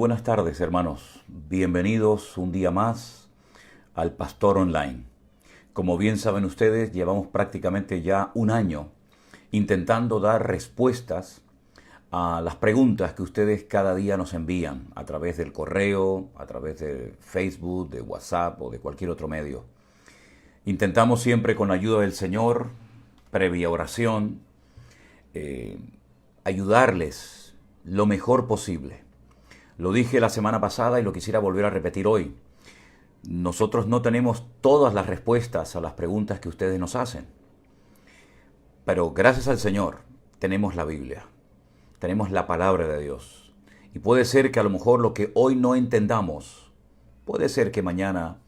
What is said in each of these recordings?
buenas tardes, hermanos. Bienvenidos un día más al Pastor Online. Como bien saben ustedes, llevamos prácticamente ya un año intentando dar respuestas a las preguntas que ustedes cada día nos envían a través del correo, a través de Facebook, de WhatsApp o de cualquier otro medio. Intentamos siempre con la ayuda del Señor, previa oración, ayudarles lo mejor posible. Lo dije la semana pasada y lo quisiera volver a repetir hoy. Nosotros no tenemos todas las respuestas a las preguntas que ustedes nos hacen. Pero gracias al Señor tenemos la Biblia, tenemos la palabra de Dios. Y puede ser que a lo mejor lo que hoy no entendamos, puede ser que mañana,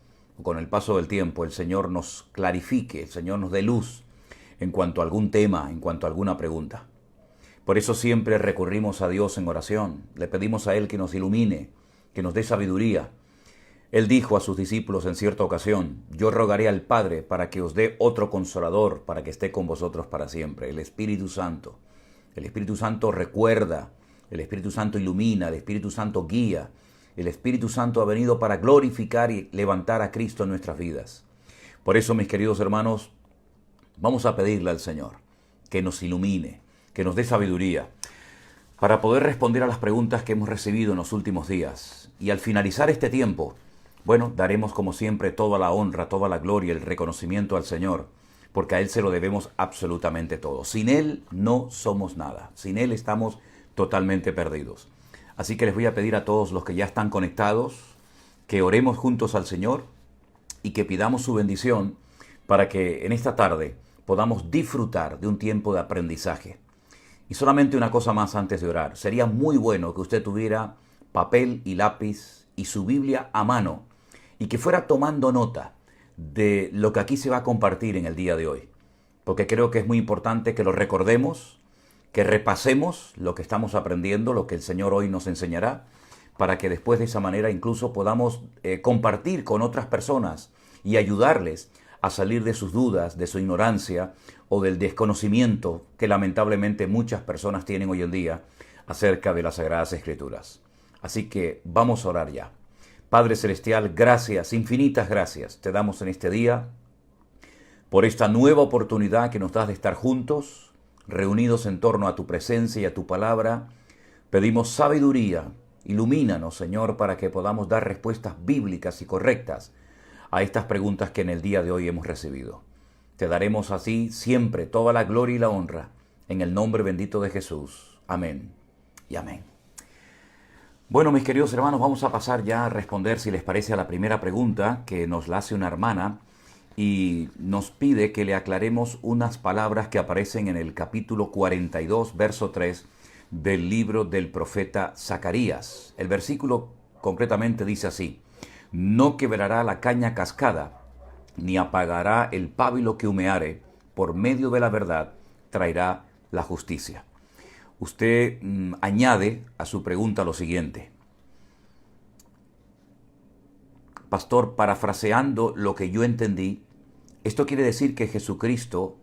con el paso del tiempo, el Señor nos clarifique, el Señor nos dé luz en cuanto a algún tema, en cuanto a alguna pregunta. Por eso siempre recurrimos a Dios en oración, le pedimos a Él que nos ilumine, que nos dé sabiduría. Él dijo a sus discípulos en cierta ocasión: yo rogaré al Padre para que os dé otro consolador, para que esté con vosotros para siempre, el Espíritu Santo. El Espíritu Santo recuerda, el Espíritu Santo ilumina, el Espíritu Santo guía. El Espíritu Santo ha venido para glorificar y levantar a Cristo en nuestras vidas. Por eso, mis queridos hermanos, vamos a pedirle al Señor que nos ilumine, que nos dé sabiduría para poder responder a las preguntas que hemos recibido en los últimos días. Y al finalizar este tiempo, bueno, daremos como siempre toda la honra, toda la gloria, el reconocimiento al Señor, porque a Él se lo debemos absolutamente todo. Sin Él no somos nada, sin Él estamos totalmente perdidos. Así que les voy a pedir a todos los que ya están conectados que oremos juntos al Señor y que pidamos su bendición para que en esta tarde podamos disfrutar de un tiempo de aprendizaje. Y solamente una cosa más antes de orar. Sería muy bueno que usted tuviera papel y lápiz y su Biblia a mano y que fuera tomando nota de lo que aquí se va a compartir en el día de hoy. Porque creo que es muy importante que lo recordemos, que repasemos lo que estamos aprendiendo, lo que el Señor hoy nos enseñará, para que después de esa manera incluso podamos compartir con otras personas y ayudarles a salir de sus dudas, de su ignorancia o del desconocimiento que lamentablemente muchas personas tienen hoy en día acerca de las Sagradas Escrituras. Así que vamos a orar ya. Padre Celestial, gracias, infinitas gracias te damos en este día por esta nueva oportunidad que nos das de estar juntos, reunidos en torno a tu presencia y a tu palabra. Pedimos sabiduría, ilumínanos, Señor, para que podamos dar respuestas bíblicas y correctas a estas preguntas que en el día de hoy hemos recibido. Te daremos así siempre toda la gloria y la honra, en el nombre bendito de Jesús. Amén y amén. Bueno, mis queridos hermanos, vamos a pasar ya a responder, si les parece, a la primera pregunta que nos la hace una hermana y nos pide que le aclaremos unas palabras que aparecen en el capítulo 42, verso 3 del libro del profeta Zacarías. El versículo concretamente dice así: no quebrará la caña cascada, ni apagará el pábilo que humeare, por medio de la verdad traerá la justicia. Usted añade a su pregunta lo siguiente: pastor, parafraseando lo que yo entendí, esto quiere decir que Jesucristo,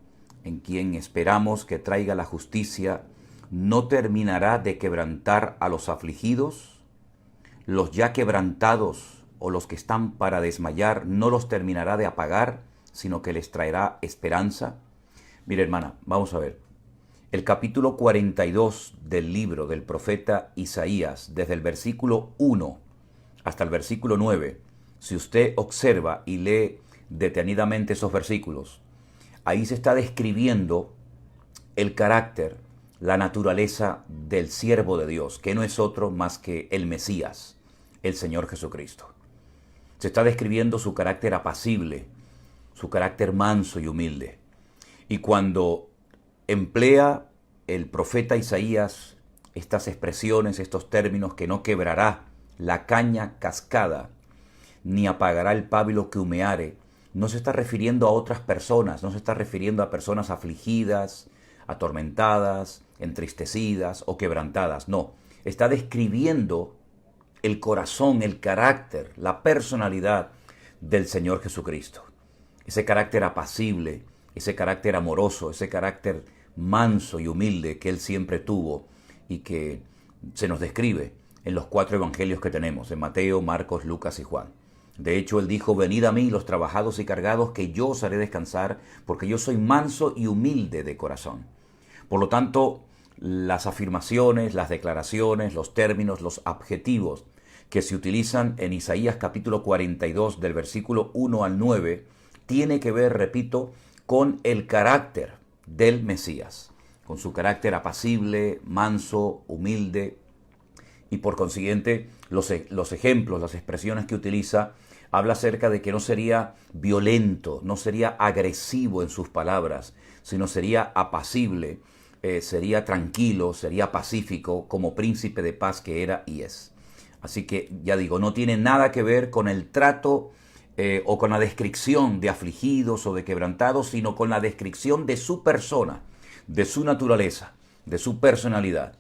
en quien esperamos que traiga la justicia, no terminará de quebrantar a los afligidos, los ya quebrantados o los que están para desmayar, no los terminará de apagar, sino que les traerá esperanza. Mire, hermana, vamos a ver. El capítulo 42 del libro del profeta Isaías, desde el versículo 1 hasta el versículo 9, si usted observa y lee detenidamente esos versículos, ahí se está describiendo el carácter, la naturaleza del siervo de Dios, que no es otro más que el Mesías, el Señor Jesucristo. Se está describiendo su carácter apacible, su carácter manso y humilde. Y cuando emplea el profeta Isaías estas expresiones, estos términos, que no quebrará la caña cascada, ni apagará el pábilo que humeare, no se está refiriendo a otras personas, no se está refiriendo a personas afligidas, atormentadas, entristecidas o quebrantadas. No, está describiendo el corazón, el carácter, la personalidad del Señor Jesucristo. Ese carácter apacible, ese carácter amoroso, ese carácter manso y humilde que Él siempre tuvo y que se nos describe en los 4 evangelios que tenemos, en Mateo, Marcos, Lucas y Juan. De hecho, él dijo, venid a mí los trabajados y cargados, que yo os haré descansar, porque yo soy manso y humilde de corazón. Por lo tanto, las afirmaciones, las declaraciones, los términos, los adjetivos que se utilizan en Isaías capítulo 42 del versículo 1 al 9, tiene que ver, repito, con el carácter del Mesías, con su carácter apacible, manso, humilde, y por consiguiente los ejemplos, las expresiones que utiliza, habla acerca de que no sería violento, no sería agresivo en sus palabras, sino sería apacible, sería tranquilo, sería pacífico, como príncipe de paz que era y es. Así que, ya digo, no tiene nada que ver con el trato o con la descripción de afligidos o de quebrantados, sino con la descripción de su persona, de su naturaleza, de su personalidad.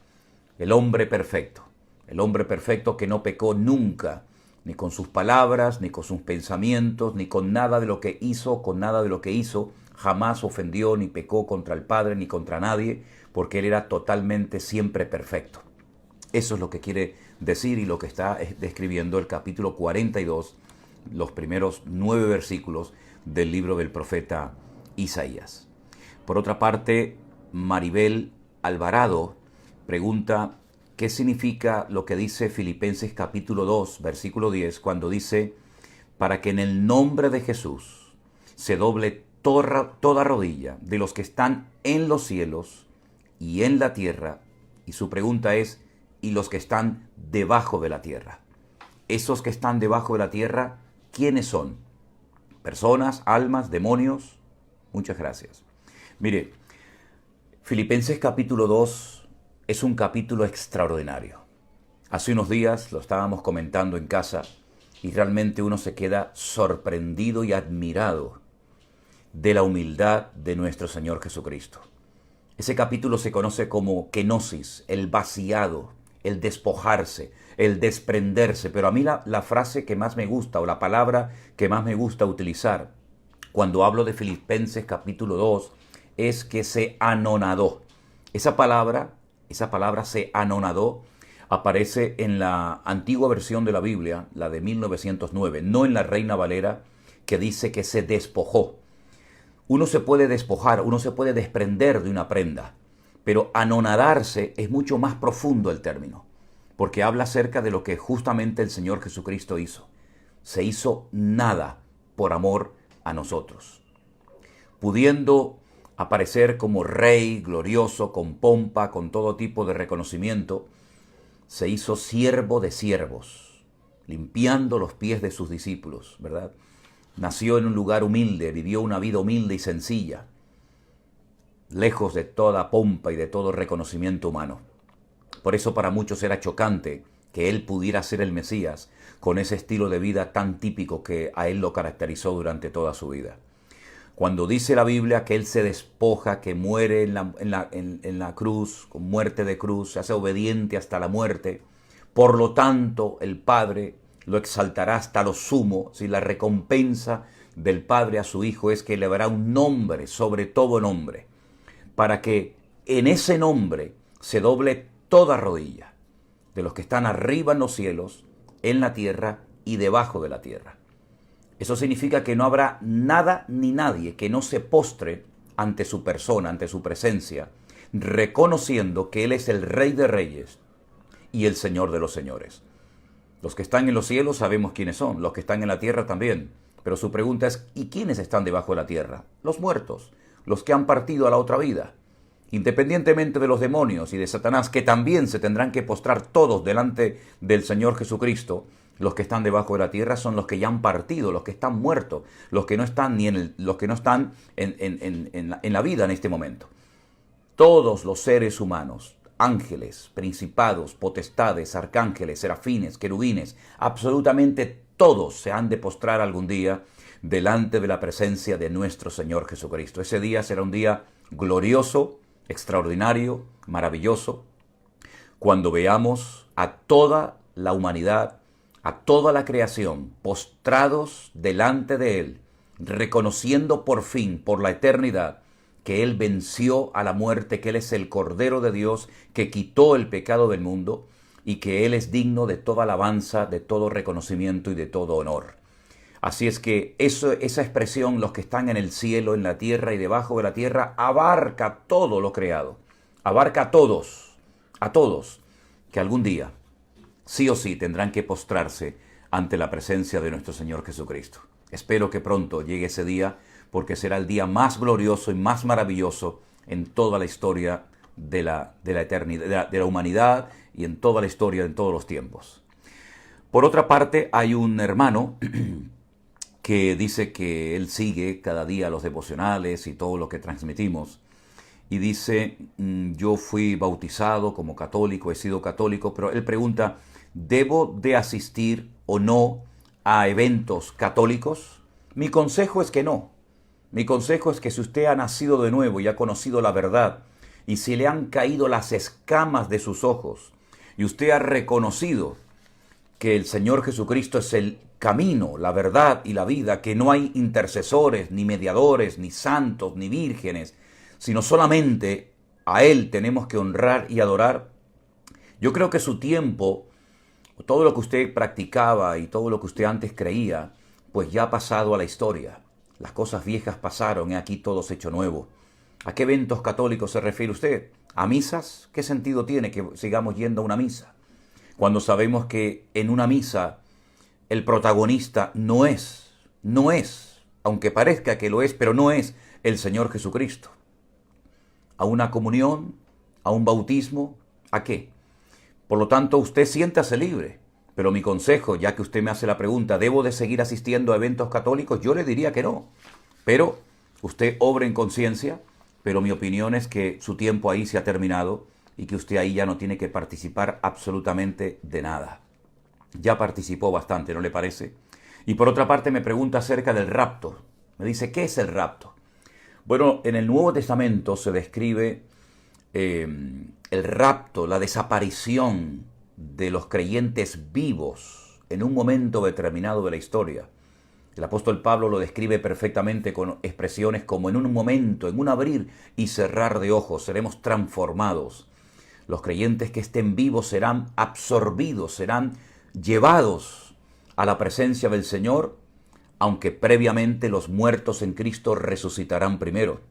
El hombre perfecto que no pecó nunca, ni con sus palabras, ni con sus pensamientos, ni con nada de lo que hizo, jamás ofendió ni pecó contra el Padre ni contra nadie, porque él era totalmente siempre perfecto. Eso es lo que quiere decir y lo que está describiendo el capítulo 42, los primeros 9 versículos del libro del profeta Isaías. Por otra parte, Maribel Alvarado pregunta qué significa lo que dice Filipenses capítulo 2, versículo 10, cuando dice, para que en el nombre de Jesús se doble toda rodilla de los que están en los cielos y en la tierra. Y su pregunta es, ¿y los que están debajo de la tierra? Esos que están debajo de la tierra, ¿quiénes son? ¿Personas, almas, demonios? Muchas gracias. Mire, Filipenses capítulo 2 es un capítulo extraordinario. Hace unos días lo estábamos comentando en casa y realmente uno se queda sorprendido y admirado de la humildad de nuestro Señor Jesucristo. Ese capítulo se conoce como kenosis, el vaciado, el despojarse, el desprenderse. Pero a mí la frase que más me gusta o la palabra que más me gusta utilizar cuando hablo de Filipenses capítulo 2 es que se anonadó. Esa palabra se anonadó, aparece en la antigua versión de la Biblia, la de 1909, no en la Reina Valera, que dice que se despojó. Uno se puede despojar, uno se puede desprender de una prenda, pero anonadarse es mucho más profundo el término, porque habla acerca de lo que justamente el Señor Jesucristo hizo. Se hizo nada por amor a nosotros. Pudiendo aparecer como rey glorioso, con pompa, con todo tipo de reconocimiento, se hizo siervo de siervos, limpiando los pies de sus discípulos, ¿verdad? Nació en un lugar humilde, vivió una vida humilde y sencilla, lejos de toda pompa y de todo reconocimiento humano. Por eso para muchos era chocante que él pudiera ser el Mesías con ese estilo de vida tan típico que a él lo caracterizó durante toda su vida. Cuando dice la Biblia que él se despoja, que muere en la cruz, con muerte de cruz, se hace obediente hasta la muerte, por lo tanto el Padre lo exaltará hasta lo sumo. Si la recompensa del Padre a su Hijo es que le dará un nombre sobre todo nombre, para que en ese nombre se doble toda rodilla de los que están arriba en los cielos, en la tierra y debajo de la tierra. Eso significa que no habrá nada ni nadie que no se postre ante su persona, ante su presencia, reconociendo que Él es el Rey de Reyes y el Señor de los Señores. Los que están en los cielos sabemos quiénes son, los que están en la tierra también. Pero su pregunta es, ¿y quiénes están debajo de la tierra? Los muertos, los que han partido a la otra vida. Independientemente de los demonios y de Satanás, que también se tendrán que postrar todos delante del Señor Jesucristo, los que están debajo de la tierra son los que ya han partido, los que están muertos, los que no están en la vida en este momento. Todos los seres humanos, ángeles, principados, potestades, arcángeles, serafines, querubines, absolutamente todos se han de postrar algún día delante de la presencia de nuestro Señor Jesucristo. Ese día será un día glorioso, extraordinario, maravilloso, cuando veamos a toda la humanidad, a toda la creación, postrados delante de Él, reconociendo por fin, por la eternidad, que Él venció a la muerte, que Él es el Cordero de Dios, que quitó el pecado del mundo, y que Él es digno de toda alabanza, de todo reconocimiento y de todo honor. Así es que esa expresión, los que están en el cielo, en la tierra y debajo de la tierra, abarca todo lo creado. Abarca a todos, que algún día, sí o sí, tendrán que postrarse ante la presencia de nuestro Señor Jesucristo. Espero que pronto llegue ese día, porque será el día más glorioso y más maravilloso en toda la historia de la eternidad, de la humanidad y en toda la historia, en todos los tiempos. Por otra parte, hay un hermano que dice que él sigue cada día los devocionales y todo lo que transmitimos. Y dice, yo fui bautizado como católico, he sido católico, pero él pregunta, ¿debo de asistir o no a eventos católicos? Mi consejo es que no. Mi consejo es que si usted ha nacido de nuevo y ha conocido la verdad, y si le han caído las escamas de sus ojos, y usted ha reconocido que el Señor Jesucristo es el camino, la verdad y la vida, que no hay intercesores, ni mediadores, ni santos, ni vírgenes, sino solamente a Él tenemos que honrar y adorar. Yo creo que su tiempo, todo lo que usted practicaba y todo lo que usted antes creía, pues ya ha pasado a la historia. Las cosas viejas pasaron y aquí todo se ha hecho nuevo. ¿A qué eventos católicos se refiere usted? ¿A misas? ¿Qué sentido tiene que sigamos yendo a una misa? Cuando sabemos que en una misa el protagonista no es, aunque parezca que lo es, pero no es el Señor Jesucristo. ¿A una comunión? ¿A un bautismo? ¿A qué? Por lo tanto, usted siéntase libre. Pero mi consejo, ya que usted me hace la pregunta, ¿debo de seguir asistiendo a eventos católicos? Yo le diría que no. Pero usted obre en conciencia, pero mi opinión es que su tiempo ahí se ha terminado y que usted ahí ya no tiene que participar absolutamente de nada. Ya participó bastante, ¿no le parece? Y por otra parte me pregunta acerca del rapto. Me dice, ¿qué es el rapto? Bueno, en el Nuevo Testamento se describe el rapto, la desaparición de los creyentes vivos en un momento determinado de la historia. El apóstol Pablo lo describe perfectamente con expresiones como en un momento, en un abrir y cerrar de ojos, seremos transformados. Los creyentes que estén vivos serán absorbidos, serán llevados a la presencia del Señor, aunque previamente los muertos en Cristo resucitarán primero.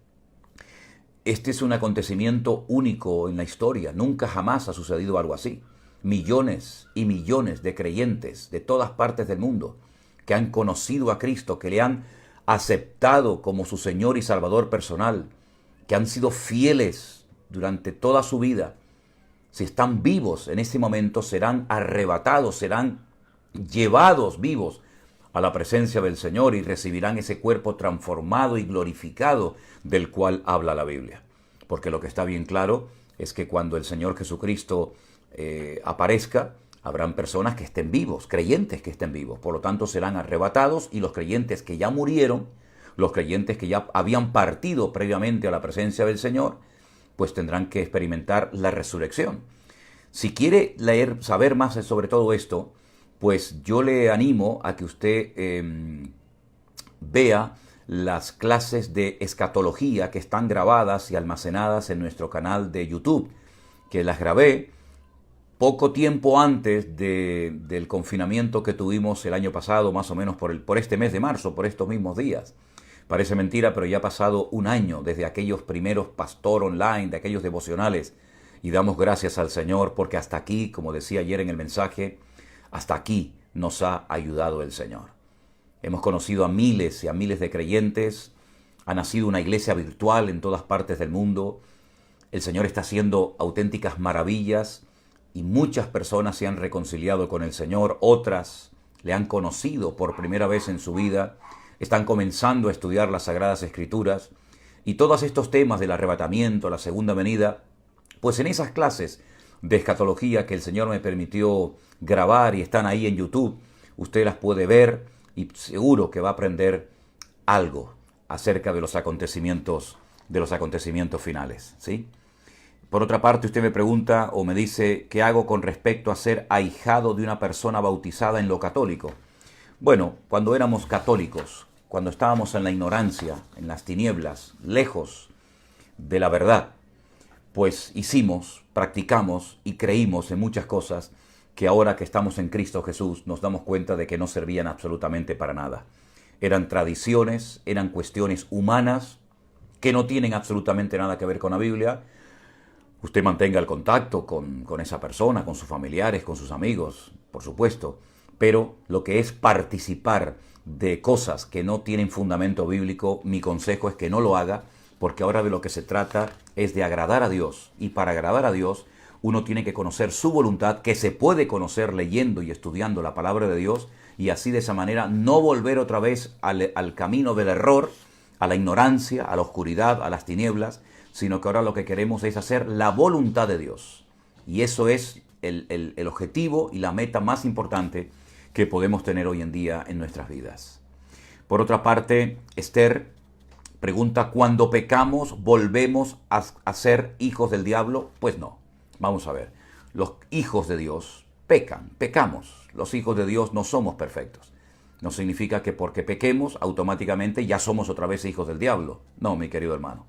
Este es un acontecimiento único en la historia, nunca jamás ha sucedido algo así. Millones y millones de creyentes de todas partes del mundo que han conocido a Cristo, que le han aceptado como su Señor y Salvador personal, que han sido fieles durante toda su vida, si están vivos en ese momento, serán arrebatados, serán llevados vivos a la presencia del Señor y recibirán ese cuerpo transformado y glorificado del cual habla la Biblia. Porque lo que está bien claro es que cuando el Señor Jesucristo aparezca, habrán personas que estén vivos, creyentes que estén vivos. Por lo tanto, serán arrebatados y los creyentes que ya murieron, los creyentes que ya habían partido previamente a la presencia del Señor, pues tendrán que experimentar la resurrección. Si quiere saber más sobre todo esto, pues yo le animo a que usted vea las clases de escatología que están grabadas y almacenadas en nuestro canal de YouTube, que las grabé poco tiempo antes del confinamiento que tuvimos el año pasado, más o menos por este mes de marzo, por estos mismos días. Parece mentira, pero ya ha pasado un año desde aquellos primeros Pastor Online, de aquellos devocionales, y damos gracias al Señor porque hasta aquí, como decía ayer en el mensaje, hasta aquí nos ha ayudado el Señor. Hemos conocido a miles y a miles de creyentes, ha nacido una iglesia virtual en todas partes del mundo, el Señor está haciendo auténticas maravillas y muchas personas se han reconciliado con el Señor, otras le han conocido por primera vez en su vida, están comenzando a estudiar las Sagradas Escrituras y todos estos temas del arrebatamiento, la segunda venida, pues en esas clases de escatología que el Señor me permitió grabar y están ahí en YouTube, usted las puede ver y seguro que va a aprender algo acerca de los acontecimientos finales, ¿sí? Por otra parte, usted me pregunta o me dice, ¿qué hago con respecto a ser ahijado de una persona bautizada en lo católico? Bueno, cuando éramos católicos, cuando estábamos en la ignorancia, en las tinieblas, lejos de la verdad, pues hicimos, practicamos y creímos en muchas cosas que ahora que estamos en Cristo Jesús nos damos cuenta de que no servían absolutamente para nada. Eran tradiciones, eran cuestiones humanas que no tienen absolutamente nada que ver con la Biblia. Usted mantenga el contacto con esa persona, con sus familiares, con sus amigos, por supuesto, pero lo que es participar de cosas que no tienen fundamento bíblico, mi consejo es que no lo haga, porque ahora de lo que se trata es de agradar a Dios, y para agradar a Dios uno tiene que conocer su voluntad, que se puede conocer leyendo y estudiando la palabra de Dios, y así de esa manera no volver otra vez al camino del error, a la ignorancia, a la oscuridad, a las tinieblas, sino que ahora lo que queremos es hacer la voluntad de Dios. Y eso es el objetivo y la meta más importante que podemos tener hoy en día en nuestras vidas. Por otra parte, Esther pregunta, ¿cuando pecamos volvemos a ser hijos del diablo? Pues no. Vamos a ver, los hijos de Dios pecamos. Los hijos de Dios no somos perfectos. No significa que porque pequemos automáticamente ya somos otra vez hijos del diablo. No, mi querido hermano.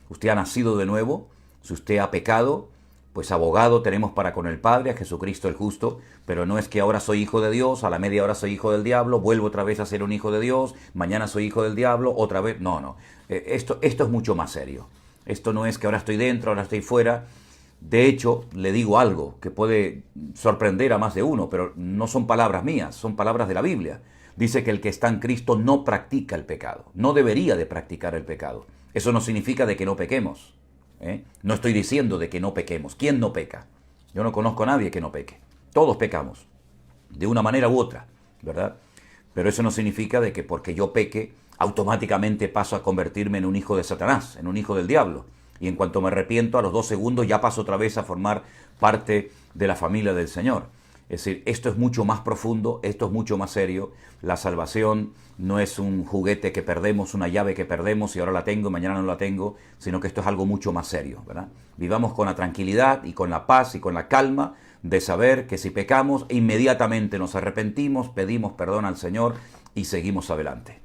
Usted ha nacido de nuevo, si usted ha pecado, pues abogado tenemos para con el Padre, a Jesucristo el justo, pero no es que ahora soy hijo de Dios, a la media hora soy hijo del diablo, vuelvo otra vez a ser un hijo de Dios, mañana soy hijo del diablo, otra vez, no. Esto es mucho más serio. Esto no es que ahora estoy dentro, ahora estoy fuera. De hecho, le digo algo que puede sorprender a más de uno, pero no son palabras mías, son palabras de la Biblia. Dice que el que está en Cristo no practica el pecado, no debería de practicar el pecado. Eso no significa de que no pequemos. No estoy diciendo de que no pequemos. ¿Quién no peca? Yo no conozco a nadie que no peque. Todos pecamos, de una manera u otra, ¿verdad? Pero eso no significa de que porque yo peque, automáticamente paso a convertirme en un hijo de Satanás, en un hijo del diablo. Y en cuanto me arrepiento, a los 2 segundos ya paso otra vez a formar parte de la familia del Señor. Es decir, esto es mucho más profundo, esto es mucho más serio. La salvación no es un juguete que perdemos, una llave que perdemos y ahora la tengo y mañana no la tengo, sino que esto es algo mucho más serio, ¿verdad? Vivamos con la tranquilidad y con la paz y con la calma de saber que si pecamos, inmediatamente nos arrepentimos, pedimos perdón al Señor y seguimos adelante.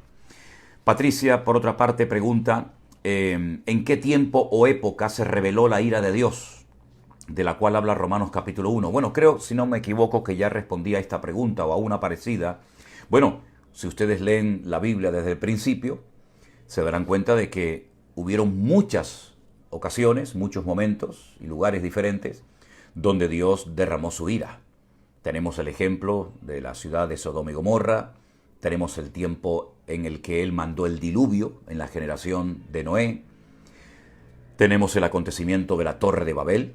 Patricia, por otra parte, pregunta, ¿en qué tiempo o época se reveló la ira de Dios? De la cual habla Romanos capítulo 1. Bueno, creo, si no me equivoco, que ya respondí a esta pregunta o a una parecida. Bueno, si ustedes leen la Biblia desde el principio, se darán cuenta de que hubieron muchas ocasiones, muchos momentos y lugares diferentes donde Dios derramó su ira. Tenemos el ejemplo de la ciudad de Sodoma y Gomorra, tenemos el tiempo en el que Él mandó el diluvio en la generación de Noé, tenemos el acontecimiento de la Torre de Babel,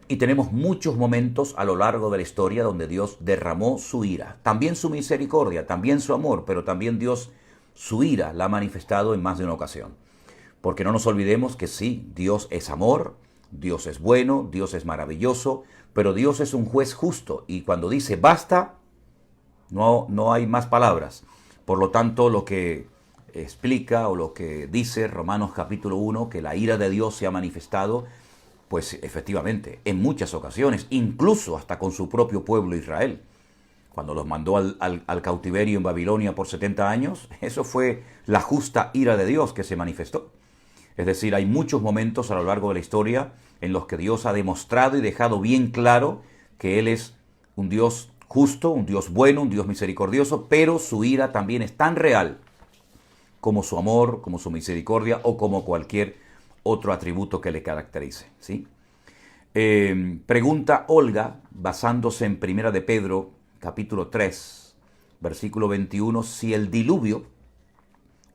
y tenemos muchos momentos a lo largo de la historia donde Dios derramó su ira, también su misericordia, también su amor, pero también Dios su ira la ha manifestado en más de una ocasión. Porque no nos olvidemos que sí, Dios es amor, Dios es bueno, Dios es maravilloso, pero Dios es un juez justo y cuando dice basta, no hay más palabras. Por lo tanto, lo que explica o lo que dice Romanos capítulo 1, que la ira de Dios se ha manifestado, pues efectivamente, en muchas ocasiones, incluso hasta con su propio pueblo Israel. Cuando los mandó al cautiverio en Babilonia por 70 años, eso fue la justa ira de Dios que se manifestó. Es decir, hay muchos momentos a lo largo de la historia en los que Dios ha demostrado y dejado bien claro que Él es un Dios justo, un Dios bueno, un Dios misericordioso, pero su ira también es tan real como su amor, como su misericordia o como cualquier otro atributo que le caracterice, ¿sí? Pregunta Olga, basándose en Primera de Pedro, capítulo 3, versículo 21, si el diluvio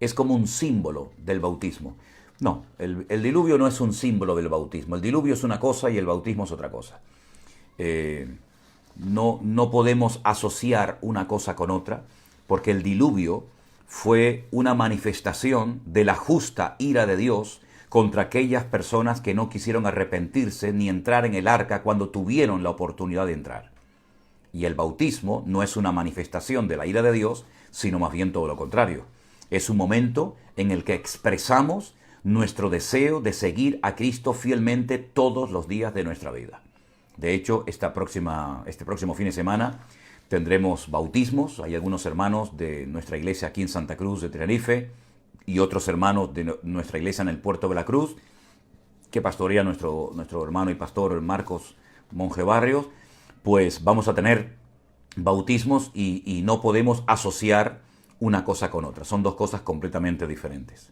es como un símbolo del bautismo. No, el diluvio no es un símbolo del bautismo. El diluvio es una cosa y el bautismo es otra cosa. No podemos asociar una cosa con otra, porque el diluvio fue una manifestación de la justa ira de Dios contra aquellas personas que no quisieron arrepentirse ni entrar en el arca cuando tuvieron la oportunidad de entrar. Y el bautismo no es una manifestación de la ira de Dios, sino más bien todo lo contrario. Es un momento en el que expresamos nuestro deseo de seguir a Cristo fielmente todos los días de nuestra vida. De hecho, este próximo fin de semana tendremos bautismos. Hay algunos hermanos de nuestra iglesia aquí en Santa Cruz de Tenerife y otros hermanos de nuestra iglesia en el Puerto de la Cruz, que pastorea nuestro hermano y pastor Marcos Monje Barrios. pues vamos a tener bautismos y no podemos asociar una cosa con otra. Son dos cosas completamente diferentes.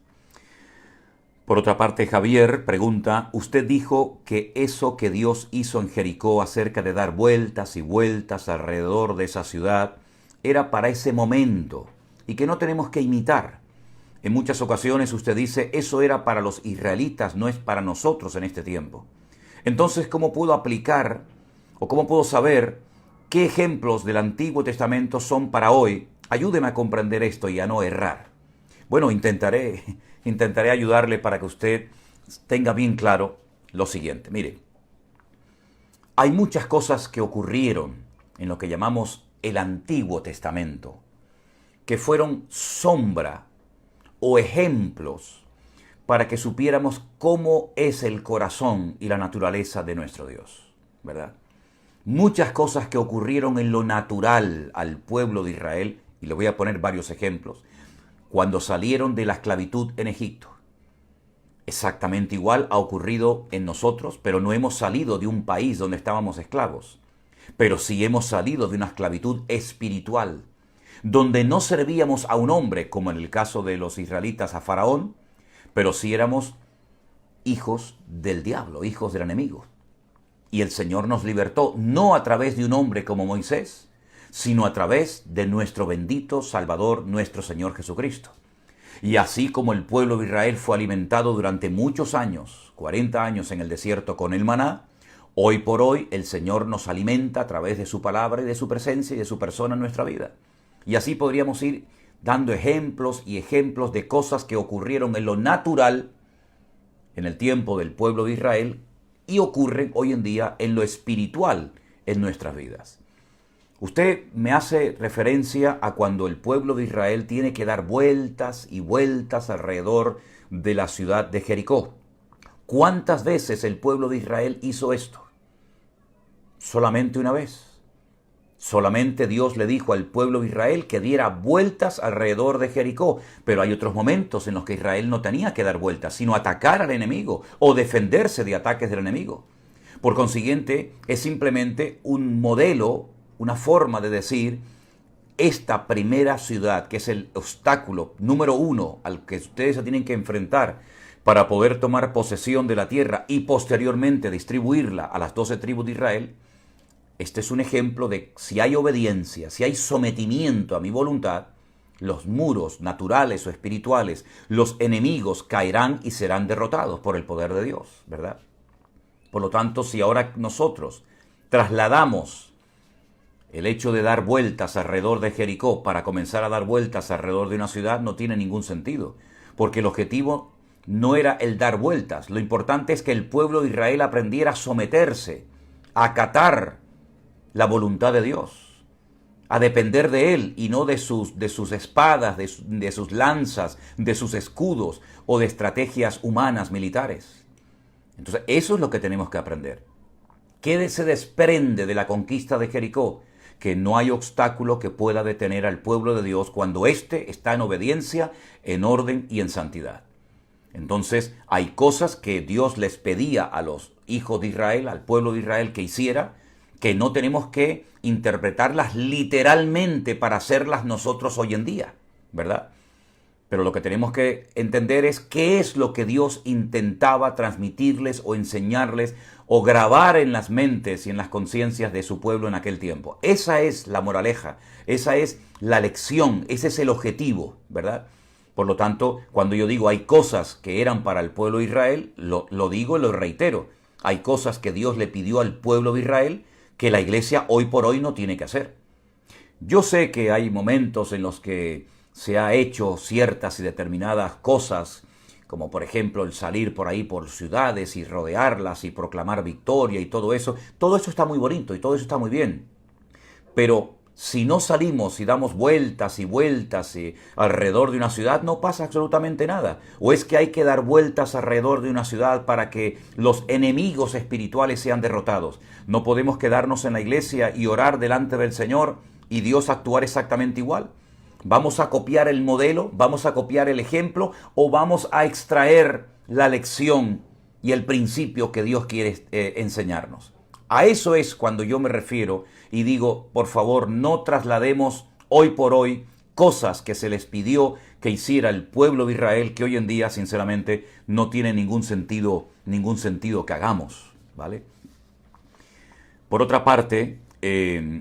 Por otra parte, Javier pregunta, usted dijo que eso que Dios hizo en Jericó acerca de dar vueltas y vueltas alrededor de esa ciudad era para ese momento y que no tenemos que imitar. En muchas ocasiones usted dice, eso era para los israelitas, no es para nosotros en este tiempo. Entonces, ¿cómo puedo aplicar o cómo puedo saber qué ejemplos del Antiguo Testamento son para hoy? Ayúdeme a comprender esto y a no errar. Bueno, intentaré ayudarle para que usted tenga bien claro lo siguiente. Mire, hay muchas cosas que ocurrieron en lo que llamamos el Antiguo Testamento, que fueron sombra o ejemplos para que supiéramos cómo es el corazón y la naturaleza de nuestro Dios, ¿verdad? Muchas cosas que ocurrieron en lo natural al pueblo de Israel, y le voy a poner varios ejemplos, cuando salieron de la esclavitud en Egipto. Exactamente igual ha ocurrido en nosotros, pero no hemos salido de un país donde estábamos esclavos. Pero sí hemos salido de una esclavitud espiritual, donde no servíamos a un hombre, como en el caso de los israelitas a Faraón, pero sí éramos hijos del diablo, hijos del enemigo. Y el Señor nos libertó no a través de un hombre como Moisés, sino a través de nuestro bendito Salvador, nuestro Señor Jesucristo. Y así como el pueblo de Israel fue alimentado durante muchos años, 40 años en el desierto con el maná, hoy por hoy el Señor nos alimenta a través de su palabra y de su presencia y de su persona en nuestra vida. Y así podríamos ir dando ejemplos y ejemplos de cosas que ocurrieron en lo natural en el tiempo del pueblo de Israel y ocurren hoy en día en lo espiritual en nuestras vidas. Usted me hace referencia a cuando el pueblo de Israel tiene que dar vueltas y vueltas alrededor de la ciudad de Jericó. ¿Cuántas veces el pueblo de Israel hizo esto? Solamente una vez. Solamente Dios le dijo al pueblo de Israel que diera vueltas alrededor de Jericó. Pero hay otros momentos en los que Israel no tenía que dar vueltas, sino atacar al enemigo o defenderse de ataques del enemigo. Por consiguiente, es simplemente un modelo, una forma de decir, esta primera ciudad, que es el obstáculo número uno al que ustedes se tienen que enfrentar para poder tomar posesión de la tierra y posteriormente distribuirla a las 12 tribus de Israel, este es un ejemplo de si hay obediencia, si hay sometimiento a mi voluntad, los muros naturales o espirituales, los enemigos caerán y serán derrotados por el poder de Dios, ¿verdad? Por lo tanto, si ahora nosotros trasladamos el hecho de dar vueltas alrededor de Jericó para comenzar a dar vueltas alrededor de una ciudad no tiene ningún sentido, porque el objetivo no era el dar vueltas. Lo importante es que el pueblo de Israel aprendiera a someterse, a acatar la voluntad de Dios, a depender de Él y no de sus espadas, de sus lanzas, de sus escudos o de estrategias humanas militares. Entonces, eso es lo que tenemos que aprender. ¿Qué se desprende de la conquista de Jericó? Que no hay obstáculo que pueda detener al pueblo de Dios cuando éste está en obediencia, en orden y en santidad. Entonces, hay cosas que Dios les pedía a los hijos de Israel, al pueblo de Israel que hiciera, que no tenemos que interpretarlas literalmente para hacerlas nosotros hoy en día, ¿verdad? Pero lo que tenemos que entender es qué es lo que Dios intentaba transmitirles o enseñarles o grabar en las mentes y en las conciencias de su pueblo en aquel tiempo. Esa es la moraleja, esa es la lección, ese es el objetivo, ¿verdad? Por lo tanto, cuando yo digo hay cosas que eran para el pueblo de Israel, lo digo y lo reitero. Hay cosas que Dios le pidió al pueblo de Israel que la iglesia hoy por hoy no tiene que hacer. Yo sé que hay momentos en los que se ha hecho ciertas y determinadas cosas, como por ejemplo el salir por ahí por ciudades y rodearlas y proclamar victoria y todo eso está muy bonito y todo eso está muy bien. Pero si no salimos y damos vueltas y vueltas alrededor de una ciudad, no pasa absolutamente nada. ¿O es que hay que dar vueltas alrededor de una ciudad para que los enemigos espirituales sean derrotados? ¿No podemos quedarnos en la iglesia y orar delante del Señor y Dios actuar exactamente igual? ¿Vamos a copiar el modelo? ¿Vamos a copiar el ejemplo? ¿O vamos a extraer la lección y el principio que Dios quiere enseñarnos? A eso es cuando yo me refiero y digo, por favor, no traslademos hoy por hoy cosas que se les pidió que hiciera el pueblo de Israel, que hoy en día, sinceramente, no tiene ningún sentido que hagamos, ¿vale? Por otra parte,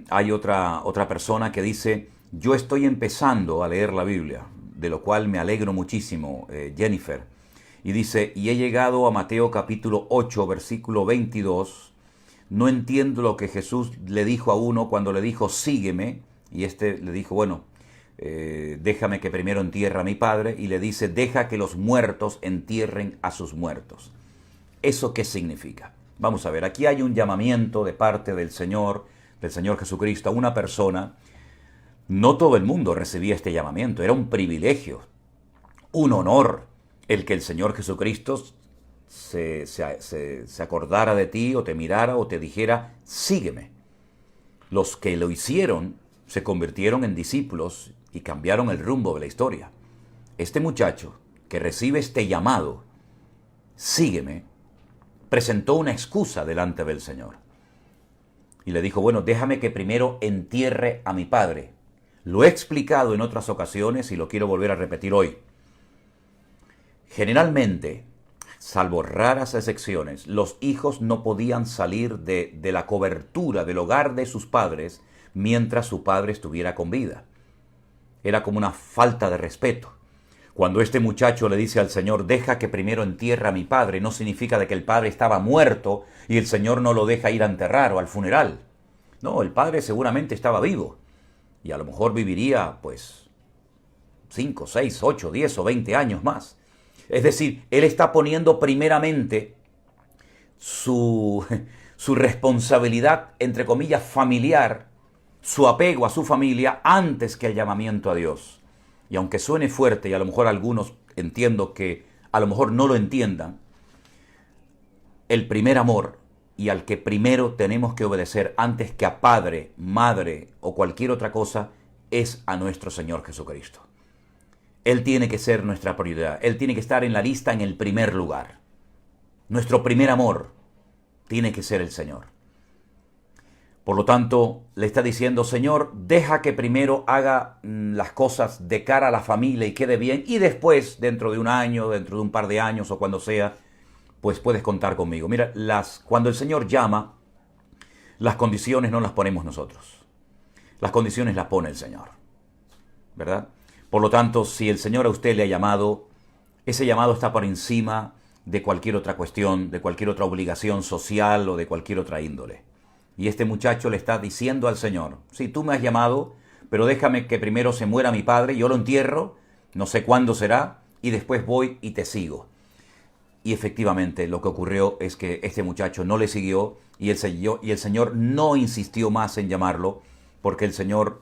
hay otra persona que dice, yo estoy empezando a leer la Biblia, de lo cual me alegro muchísimo, Jennifer. Y dice, y he llegado a Mateo capítulo 8, versículo 22. No entiendo lo que Jesús le dijo a uno cuando le dijo, sígueme. Y este le dijo, bueno, déjame que primero entierre a mi padre. Y le dice, deja que los muertos entierren a sus muertos. ¿Eso qué significa? Vamos a ver, aquí hay un llamamiento de parte del Señor Jesucristo a una persona. No todo el mundo recibía este llamamiento, era un privilegio, un honor, el que el Señor Jesucristo se acordara de ti o te mirara o te dijera, sígueme. Los que lo hicieron se convirtieron en discípulos y cambiaron el rumbo de la historia. Este muchacho que recibe este llamado, sígueme, presentó una excusa delante del Señor. Y le dijo, bueno, déjame que primero entierre a mi padre. Lo he explicado en otras ocasiones y lo quiero volver a repetir hoy. Generalmente, salvo raras excepciones, los hijos no podían salir de la cobertura del hogar de sus padres mientras su padre estuviera con vida. Era como una falta de respeto. Cuando este muchacho le dice al Señor, deja que primero entierre a mi padre, no significa de que el padre estaba muerto y el Señor no lo deja ir a enterrar o al funeral. No, el padre seguramente estaba vivo y a lo mejor viviría pues 5, 6, 8, 10 o 20 años más. Es decir, él está poniendo primeramente su responsabilidad, entre comillas, familiar, su apego a su familia antes que el llamamiento a Dios. Y aunque suene fuerte y a lo mejor algunos entiendo que a lo mejor no lo entiendan, el primer amor y al que primero tenemos que obedecer antes que a padre, madre o cualquier otra cosa es a nuestro Señor Jesucristo. Él tiene que ser nuestra prioridad. Él tiene que estar en la lista en el primer lugar. Nuestro primer amor tiene que ser el Señor. Por lo tanto, le está diciendo, Señor, deja que primero haga las cosas de cara a la familia y quede bien, y después, dentro de un año, dentro de un par de años o cuando sea, pues puedes contar conmigo. Mira, cuando el Señor llama, las condiciones no las ponemos nosotros. Las condiciones las pone el Señor, ¿verdad? Por lo tanto, si el Señor a usted le ha llamado, ese llamado está por encima de cualquier otra cuestión, de cualquier otra obligación social o de cualquier otra índole. Y este muchacho le está diciendo al Señor, sí, tú me has llamado, pero déjame que primero se muera mi padre, yo lo entierro, no sé cuándo será, y después voy y te sigo. Y efectivamente lo que ocurrió es que este muchacho no le siguió y el Señor no insistió más en llamarlo, porque el Señor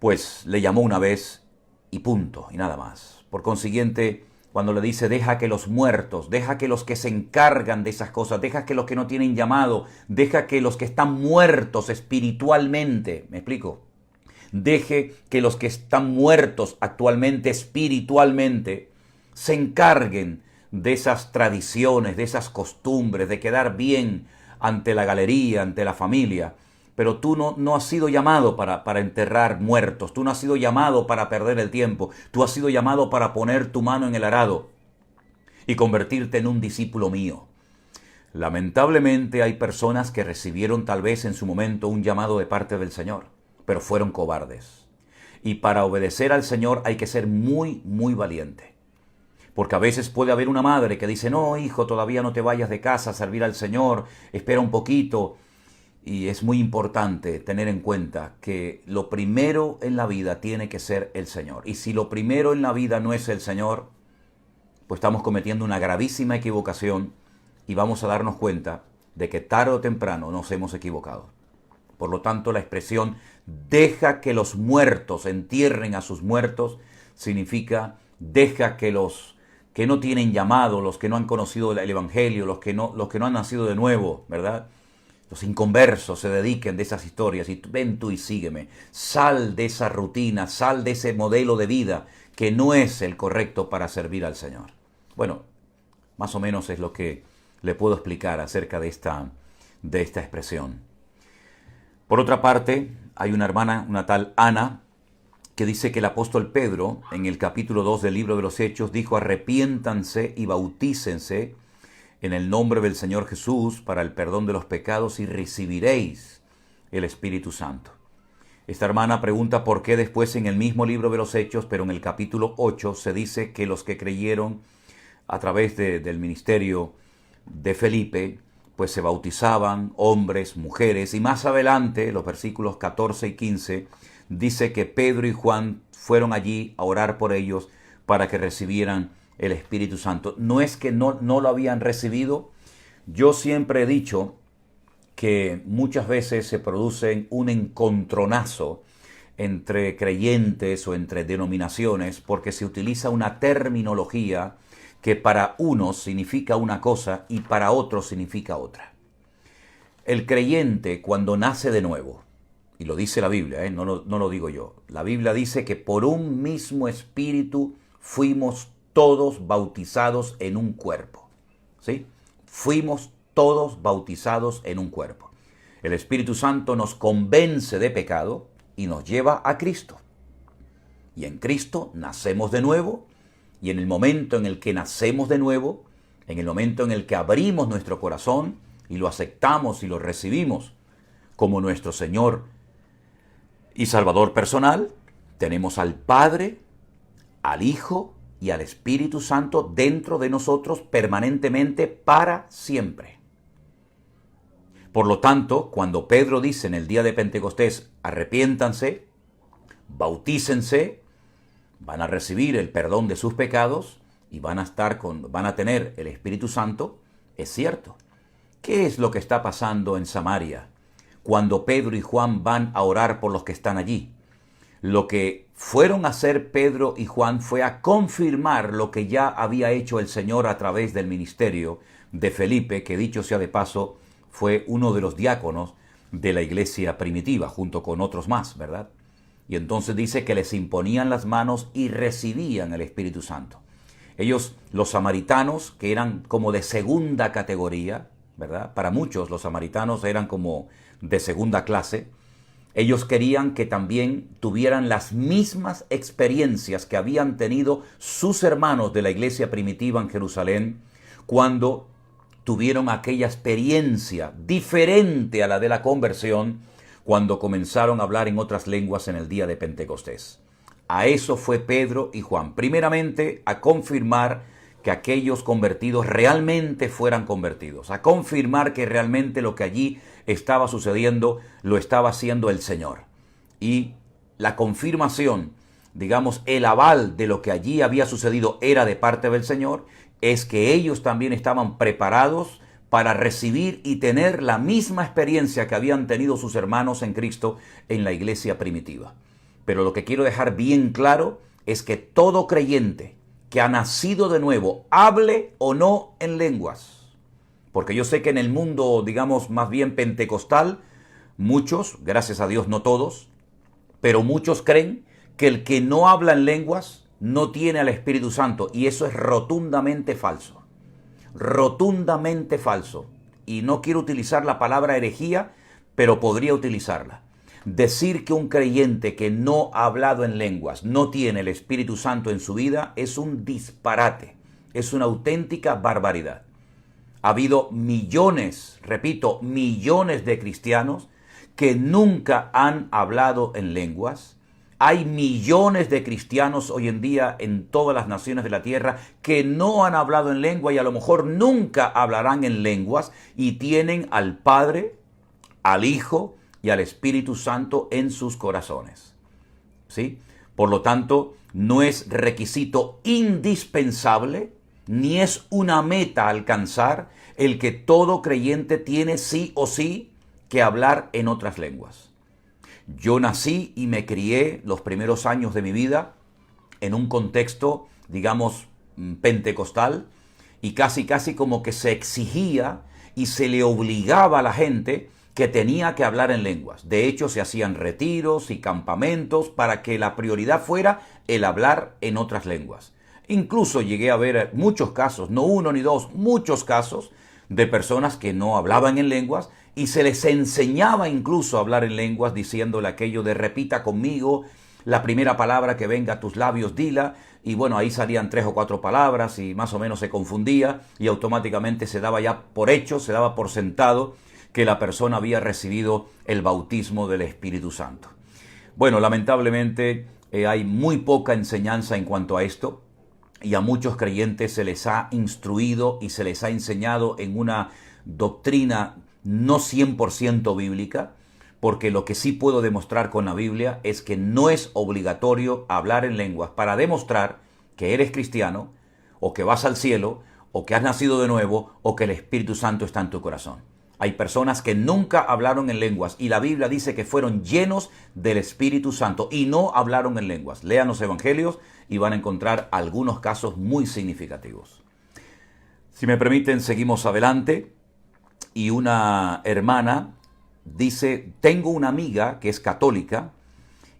pues le llamó una vez y punto, y nada más. Por consiguiente, cuando le dice, deja que los muertos, deja que los que se encargan de esas cosas, deja que los que no tienen llamado, deja que los que están muertos espiritualmente, ¿me explico? Deje que los que están muertos actualmente espiritualmente se encarguen de esas tradiciones, de esas costumbres, de quedar bien ante la galería, ante la familia. Pero tú no has sido llamado para enterrar muertos, tú no has sido llamado para perder el tiempo, tú has sido llamado para poner tu mano en el arado y convertirte en un discípulo mío. Lamentablemente hay personas que recibieron tal vez en su momento un llamado de parte del Señor, pero fueron cobardes. Y para obedecer al Señor hay que ser muy, muy valiente. Porque a veces puede haber una madre que dice, no, hijo, todavía no te vayas de casa a servir al Señor, espera un poquito. Y es muy importante tener en cuenta que lo primero en la vida tiene que ser el Señor. Y si lo primero en la vida no es el Señor, pues estamos cometiendo una gravísima equivocación y vamos a darnos cuenta de que tarde o temprano nos hemos equivocado. Por lo tanto, la expresión deja que los muertos entierren a sus muertos significa deja que los que no tienen llamado, los que no han conocido el Evangelio, los que no han nacido de nuevo, ¿verdad? Los inconversos se dediquen de esas historias y ven tú y sígueme. Sal de esa rutina, sal de ese modelo de vida que no es el correcto para servir al Señor. Bueno, más o menos es lo que le puedo explicar acerca de de esta expresión. Por otra parte, hay una hermana, una tal Ana, que dice que el apóstol Pedro, en el capítulo 2 del libro de los Hechos, dijo: arrepiéntanse y bautícense en el nombre del Señor Jesús para el perdón de los pecados y recibiréis el Espíritu Santo. Esta hermana pregunta por qué después en el mismo libro de los Hechos, pero en el capítulo 8, se dice que los que creyeron a través del ministerio de Felipe, pues se bautizaban hombres, mujeres, y más adelante, los versículos 14 y 15, dice que Pedro y Juan fueron allí a orar por ellos para que recibieran el Espíritu Santo. No es que no lo habían recibido. Yo siempre he dicho que muchas veces se produce un encontronazo entre creyentes o entre denominaciones porque se utiliza una terminología que para unos significa una cosa y para otros significa otra. El creyente, cuando nace de nuevo, y lo dice la Biblia, no lo digo yo, la Biblia dice que por un mismo espíritu fuimos todos bautizados en un cuerpo, ¿sí? Fuimos todos bautizados en un cuerpo. El Espíritu Santo nos convence de pecado y nos lleva a Cristo. Y en Cristo nacemos de nuevo, y en el momento en el que nacemos de nuevo, en el momento en el que abrimos nuestro corazón y lo aceptamos y lo recibimos como nuestro Señor y Salvador personal, tenemos al Padre, al Hijo y al Espíritu Santo dentro de nosotros permanentemente para siempre. Por lo tanto, cuando Pedro dice en el día de Pentecostés, arrepiéntanse, bautícense, van a recibir el perdón de sus pecados y van a tener el Espíritu Santo, es cierto. ¿Qué es lo que está pasando en Samaria cuando Pedro y Juan van a orar por los que están allí? Lo que fueron a hacer Pedro y Juan fue a confirmar lo que ya había hecho el Señor a través del ministerio de Felipe, que dicho sea de paso, fue uno de los diáconos de la iglesia primitiva, junto con otros más, ¿verdad? Y entonces dice que les imponían las manos y recibían el Espíritu Santo. Ellos, los samaritanos, que eran como de segunda categoría, ¿verdad? Para muchos los samaritanos eran como de segunda clase. Ellos querían que también tuvieran las mismas experiencias que habían tenido sus hermanos de la iglesia primitiva en Jerusalén cuando tuvieron aquella experiencia diferente a la de la conversión cuando comenzaron a hablar en otras lenguas en el día de Pentecostés. A eso fue Pedro y Juan. Primeramente, a confirmar que aquellos convertidos realmente fueran convertidos, a confirmar que realmente lo que allí estaba sucediendo lo estaba haciendo el Señor. Y la confirmación, digamos, el aval de lo que allí había sucedido era de parte del Señor, es que ellos también estaban preparados para recibir y tener la misma experiencia que habían tenido sus hermanos en Cristo en la iglesia primitiva. Pero lo que quiero dejar bien claro es que todo creyente que ha nacido de nuevo, hable o no en lenguas. Porque yo sé que en el mundo, digamos, más bien pentecostal, muchos, gracias a Dios no todos, pero muchos creen que el que no habla en lenguas no tiene al Espíritu Santo, y eso es rotundamente falso. Rotundamente falso. Y no quiero utilizar la palabra herejía, pero podría utilizarla. Decir que un creyente que no ha hablado en lenguas no tiene el Espíritu Santo en su vida es un disparate, es una auténtica barbaridad. Ha habido millones, repito, millones de cristianos que nunca han hablado en lenguas. Hay millones de cristianos hoy en día en todas las naciones de la tierra que no han hablado en lengua y a lo mejor nunca hablarán en lenguas y tienen al Padre, al Hijo y al Espíritu Santo en sus corazones. ¿Sí? Por lo tanto, no es requisito indispensable ni es una meta a alcanzar el que todo creyente tiene sí o sí que hablar en otras lenguas. Yo nací y me crié los primeros años de mi vida en un contexto, digamos, pentecostal, y casi como que se exigía y se le obligaba a la gente que tenía que hablar en lenguas. De hecho, se hacían retiros y campamentos para que la prioridad fuera el hablar en otras lenguas. Incluso llegué a ver muchos casos, no uno ni dos, muchos casos de personas que no hablaban en lenguas y se les enseñaba incluso a hablar en lenguas, diciéndole aquello de repita conmigo la primera palabra que venga a tus labios, dila. Y bueno, ahí salían 3 o 4 palabras y más o menos se confundía y automáticamente se daba ya por hecho, se daba por sentado que la persona había recibido el bautismo del Espíritu Santo. Bueno, lamentablemente hay muy poca enseñanza en cuanto a esto y a muchos creyentes se les ha instruido y se les ha enseñado en una doctrina no 100% bíblica, porque lo que sí puedo demostrar con la Biblia es que no es obligatorio hablar en lenguas para demostrar que eres cristiano, o que vas al cielo, o que has nacido de nuevo, o que el Espíritu Santo está en tu corazón. Hay personas que nunca hablaron en lenguas y la Biblia dice que fueron llenos del Espíritu Santo y no hablaron en lenguas. Lean los evangelios y van a encontrar algunos casos muy significativos. Si me permiten, seguimos adelante. Y una hermana dice, tengo una amiga que es católica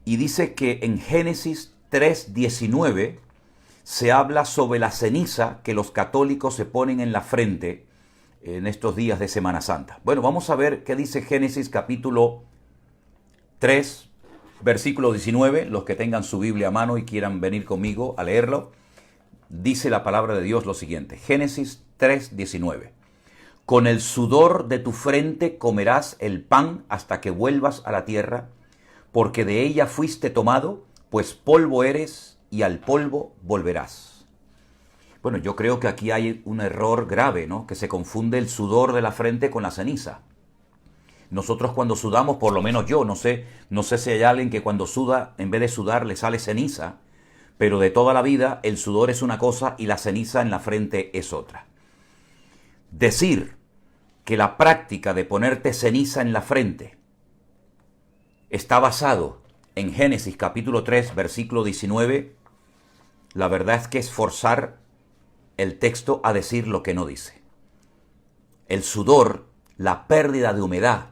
y dice que en Génesis 3:19 se habla sobre la ceniza que los católicos se ponen en la frente en estos días de Semana Santa. Bueno, vamos a ver qué dice Génesis capítulo 3, versículo 19. Los que tengan su Biblia a mano y quieran venir conmigo a leerlo, dice la palabra de Dios lo siguiente. Génesis 3:19. Con el sudor de tu frente comerás el pan hasta que vuelvas a la tierra, porque de ella fuiste tomado, pues polvo eres y al polvo volverás. Bueno, yo creo que aquí hay un error grave, ¿no? Que se confunde el sudor de la frente con la ceniza. Nosotros cuando sudamos, por lo menos yo, no sé si hay alguien que cuando suda, en vez de sudar, le sale ceniza, pero de toda la vida el sudor es una cosa y la ceniza en la frente es otra. Decir que la práctica de ponerte ceniza en la frente está basado en Génesis capítulo 3, versículo 19, la verdad es que es forzar el texto a decir lo que no dice. El sudor, la pérdida de humedad,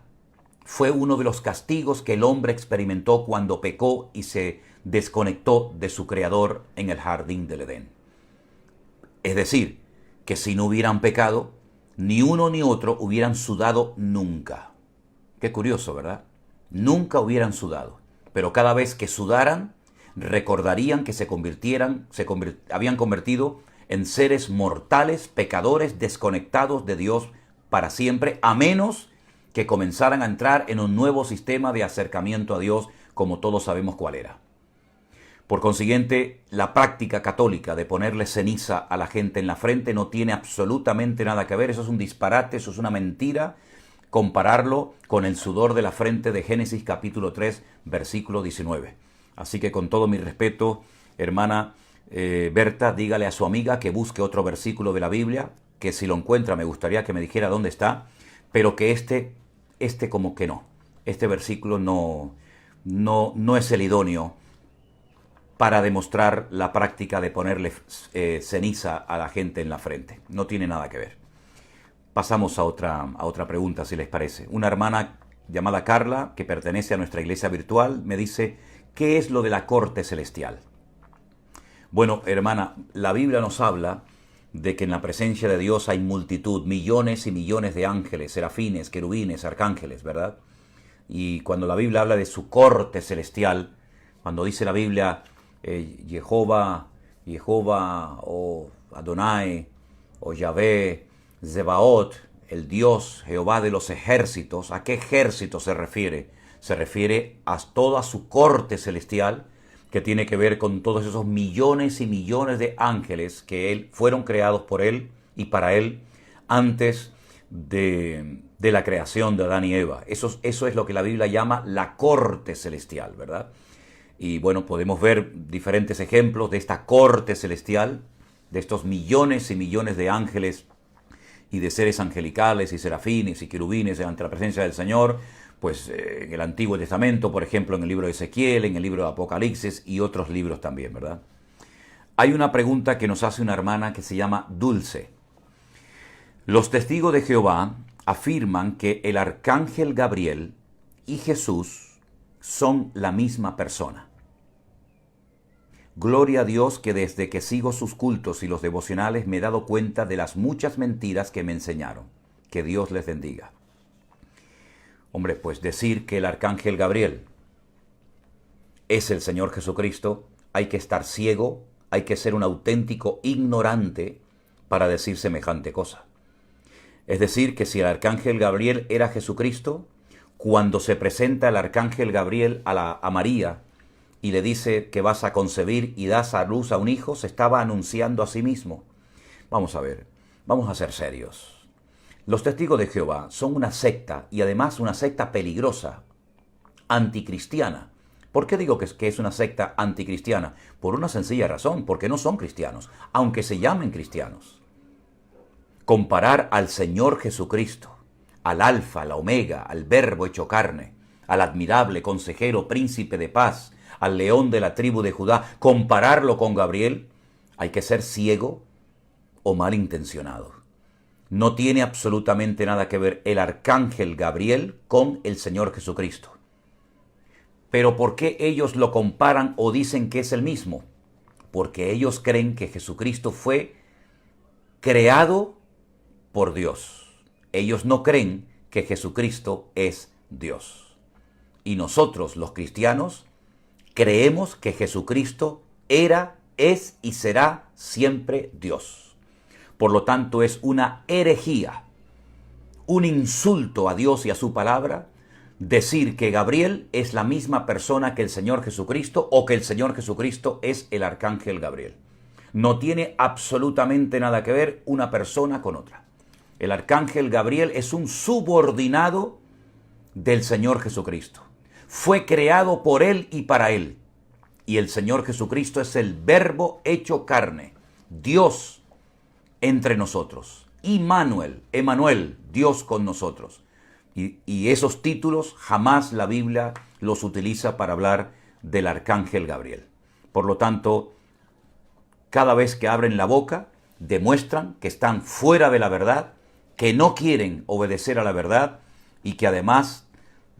fue uno de los castigos que el hombre experimentó cuando pecó y se desconectó de su Creador en el jardín del Edén. Es decir, que si no hubieran pecado, ni uno ni otro hubieran sudado nunca. Qué curioso, ¿verdad? Nunca hubieran sudado. Pero cada vez que sudaran, recordarían que habían convertido en seres mortales, pecadores, desconectados de Dios para siempre, a menos que comenzaran a entrar en un nuevo sistema de acercamiento a Dios, como todos sabemos cuál era. Por consiguiente, la práctica católica de ponerle ceniza a la gente en la frente no tiene absolutamente nada que ver. Eso es un disparate, eso es una mentira, compararlo con el sudor de la frente de Génesis capítulo 3, versículo 19. Así que con todo mi respeto, hermana Berta, dígale a su amiga que busque otro versículo de la Biblia, que si lo encuentra me gustaría que me dijera dónde está, pero que este como que no. Este versículo no es el idóneo para demostrar la práctica de ponerle ceniza a la gente en la frente. No tiene nada que ver. Pasamos a otra pregunta, si les parece. Una hermana llamada Carla, que pertenece a nuestra iglesia virtual, me dice, ¿qué es lo de la corte celestial? Bueno, hermana, la Biblia nos habla de que en la presencia de Dios hay multitud, millones y millones de ángeles, serafines, querubines, arcángeles, ¿verdad? Y cuando la Biblia habla de su corte celestial, cuando dice la Biblia Jehová, o Adonai, o Yahvé, Zebaot, el Dios, Jehová de los ejércitos. ¿A qué ejército se refiere? Se refiere a toda su corte celestial, que tiene que ver con todos esos millones y millones de ángeles que fueron creados por Él y para Él antes de la creación de Adán y Eva. Eso es lo que la Biblia llama la corte celestial, ¿verdad? Y bueno, podemos ver diferentes ejemplos de esta corte celestial, de estos millones y millones de ángeles y de seres angelicales y serafines y querubines ante la presencia del Señor, pues en el Antiguo Testamento, por ejemplo, en el libro de Ezequiel, en el libro de Apocalipsis y otros libros también, ¿verdad? Hay una pregunta que nos hace una hermana que se llama Dulce. Los testigos de Jehová afirman que el arcángel Gabriel y Jesús son la misma persona. Gloria a Dios que desde que sigo sus cultos y los devocionales me he dado cuenta de las muchas mentiras que me enseñaron. Que Dios les bendiga. Hombre, pues decir que el arcángel Gabriel es el Señor Jesucristo, hay que estar ciego, hay que ser un auténtico ignorante para decir semejante cosa. Es decir, que si el arcángel Gabriel era Jesucristo, cuando se presenta el arcángel Gabriel a María y le dice que vas a concebir y das a luz a un hijo, se estaba anunciando a sí mismo. Vamos a ver, vamos a ser serios. Los testigos de Jehová son una secta, y además una secta peligrosa, anticristiana. ¿Por qué digo que es una secta anticristiana? Por una sencilla razón, porque no son cristianos, aunque se llamen cristianos. Comparar al Señor Jesucristo, al Alfa, al Omega, al Verbo hecho carne, al admirable consejero, príncipe de paz, al león de la tribu de Judá, compararlo con Gabriel, hay que ser ciego o malintencionado. No tiene absolutamente nada que ver el arcángel Gabriel con el Señor Jesucristo. Pero ¿por qué ellos lo comparan o dicen que es el mismo? Porque ellos creen que Jesucristo fue creado por Dios. Ellos no creen que Jesucristo es Dios. Y nosotros, los cristianos, creemos que Jesucristo era, es y será siempre Dios. Por lo tanto, es una herejía, un insulto a Dios y a su palabra, decir que Gabriel es la misma persona que el Señor Jesucristo o que el Señor Jesucristo es el arcángel Gabriel. No tiene absolutamente nada que ver una persona con otra. El arcángel Gabriel es un subordinado del Señor Jesucristo. Fue creado por Él y para Él. Y el Señor Jesucristo es el Verbo hecho carne, Dios entre nosotros. Emmanuel, Dios con nosotros. Y esos títulos jamás la Biblia los utiliza para hablar del arcángel Gabriel. Por lo tanto, cada vez que abren la boca, demuestran que están fuera de la verdad, que no quieren obedecer a la verdad y que además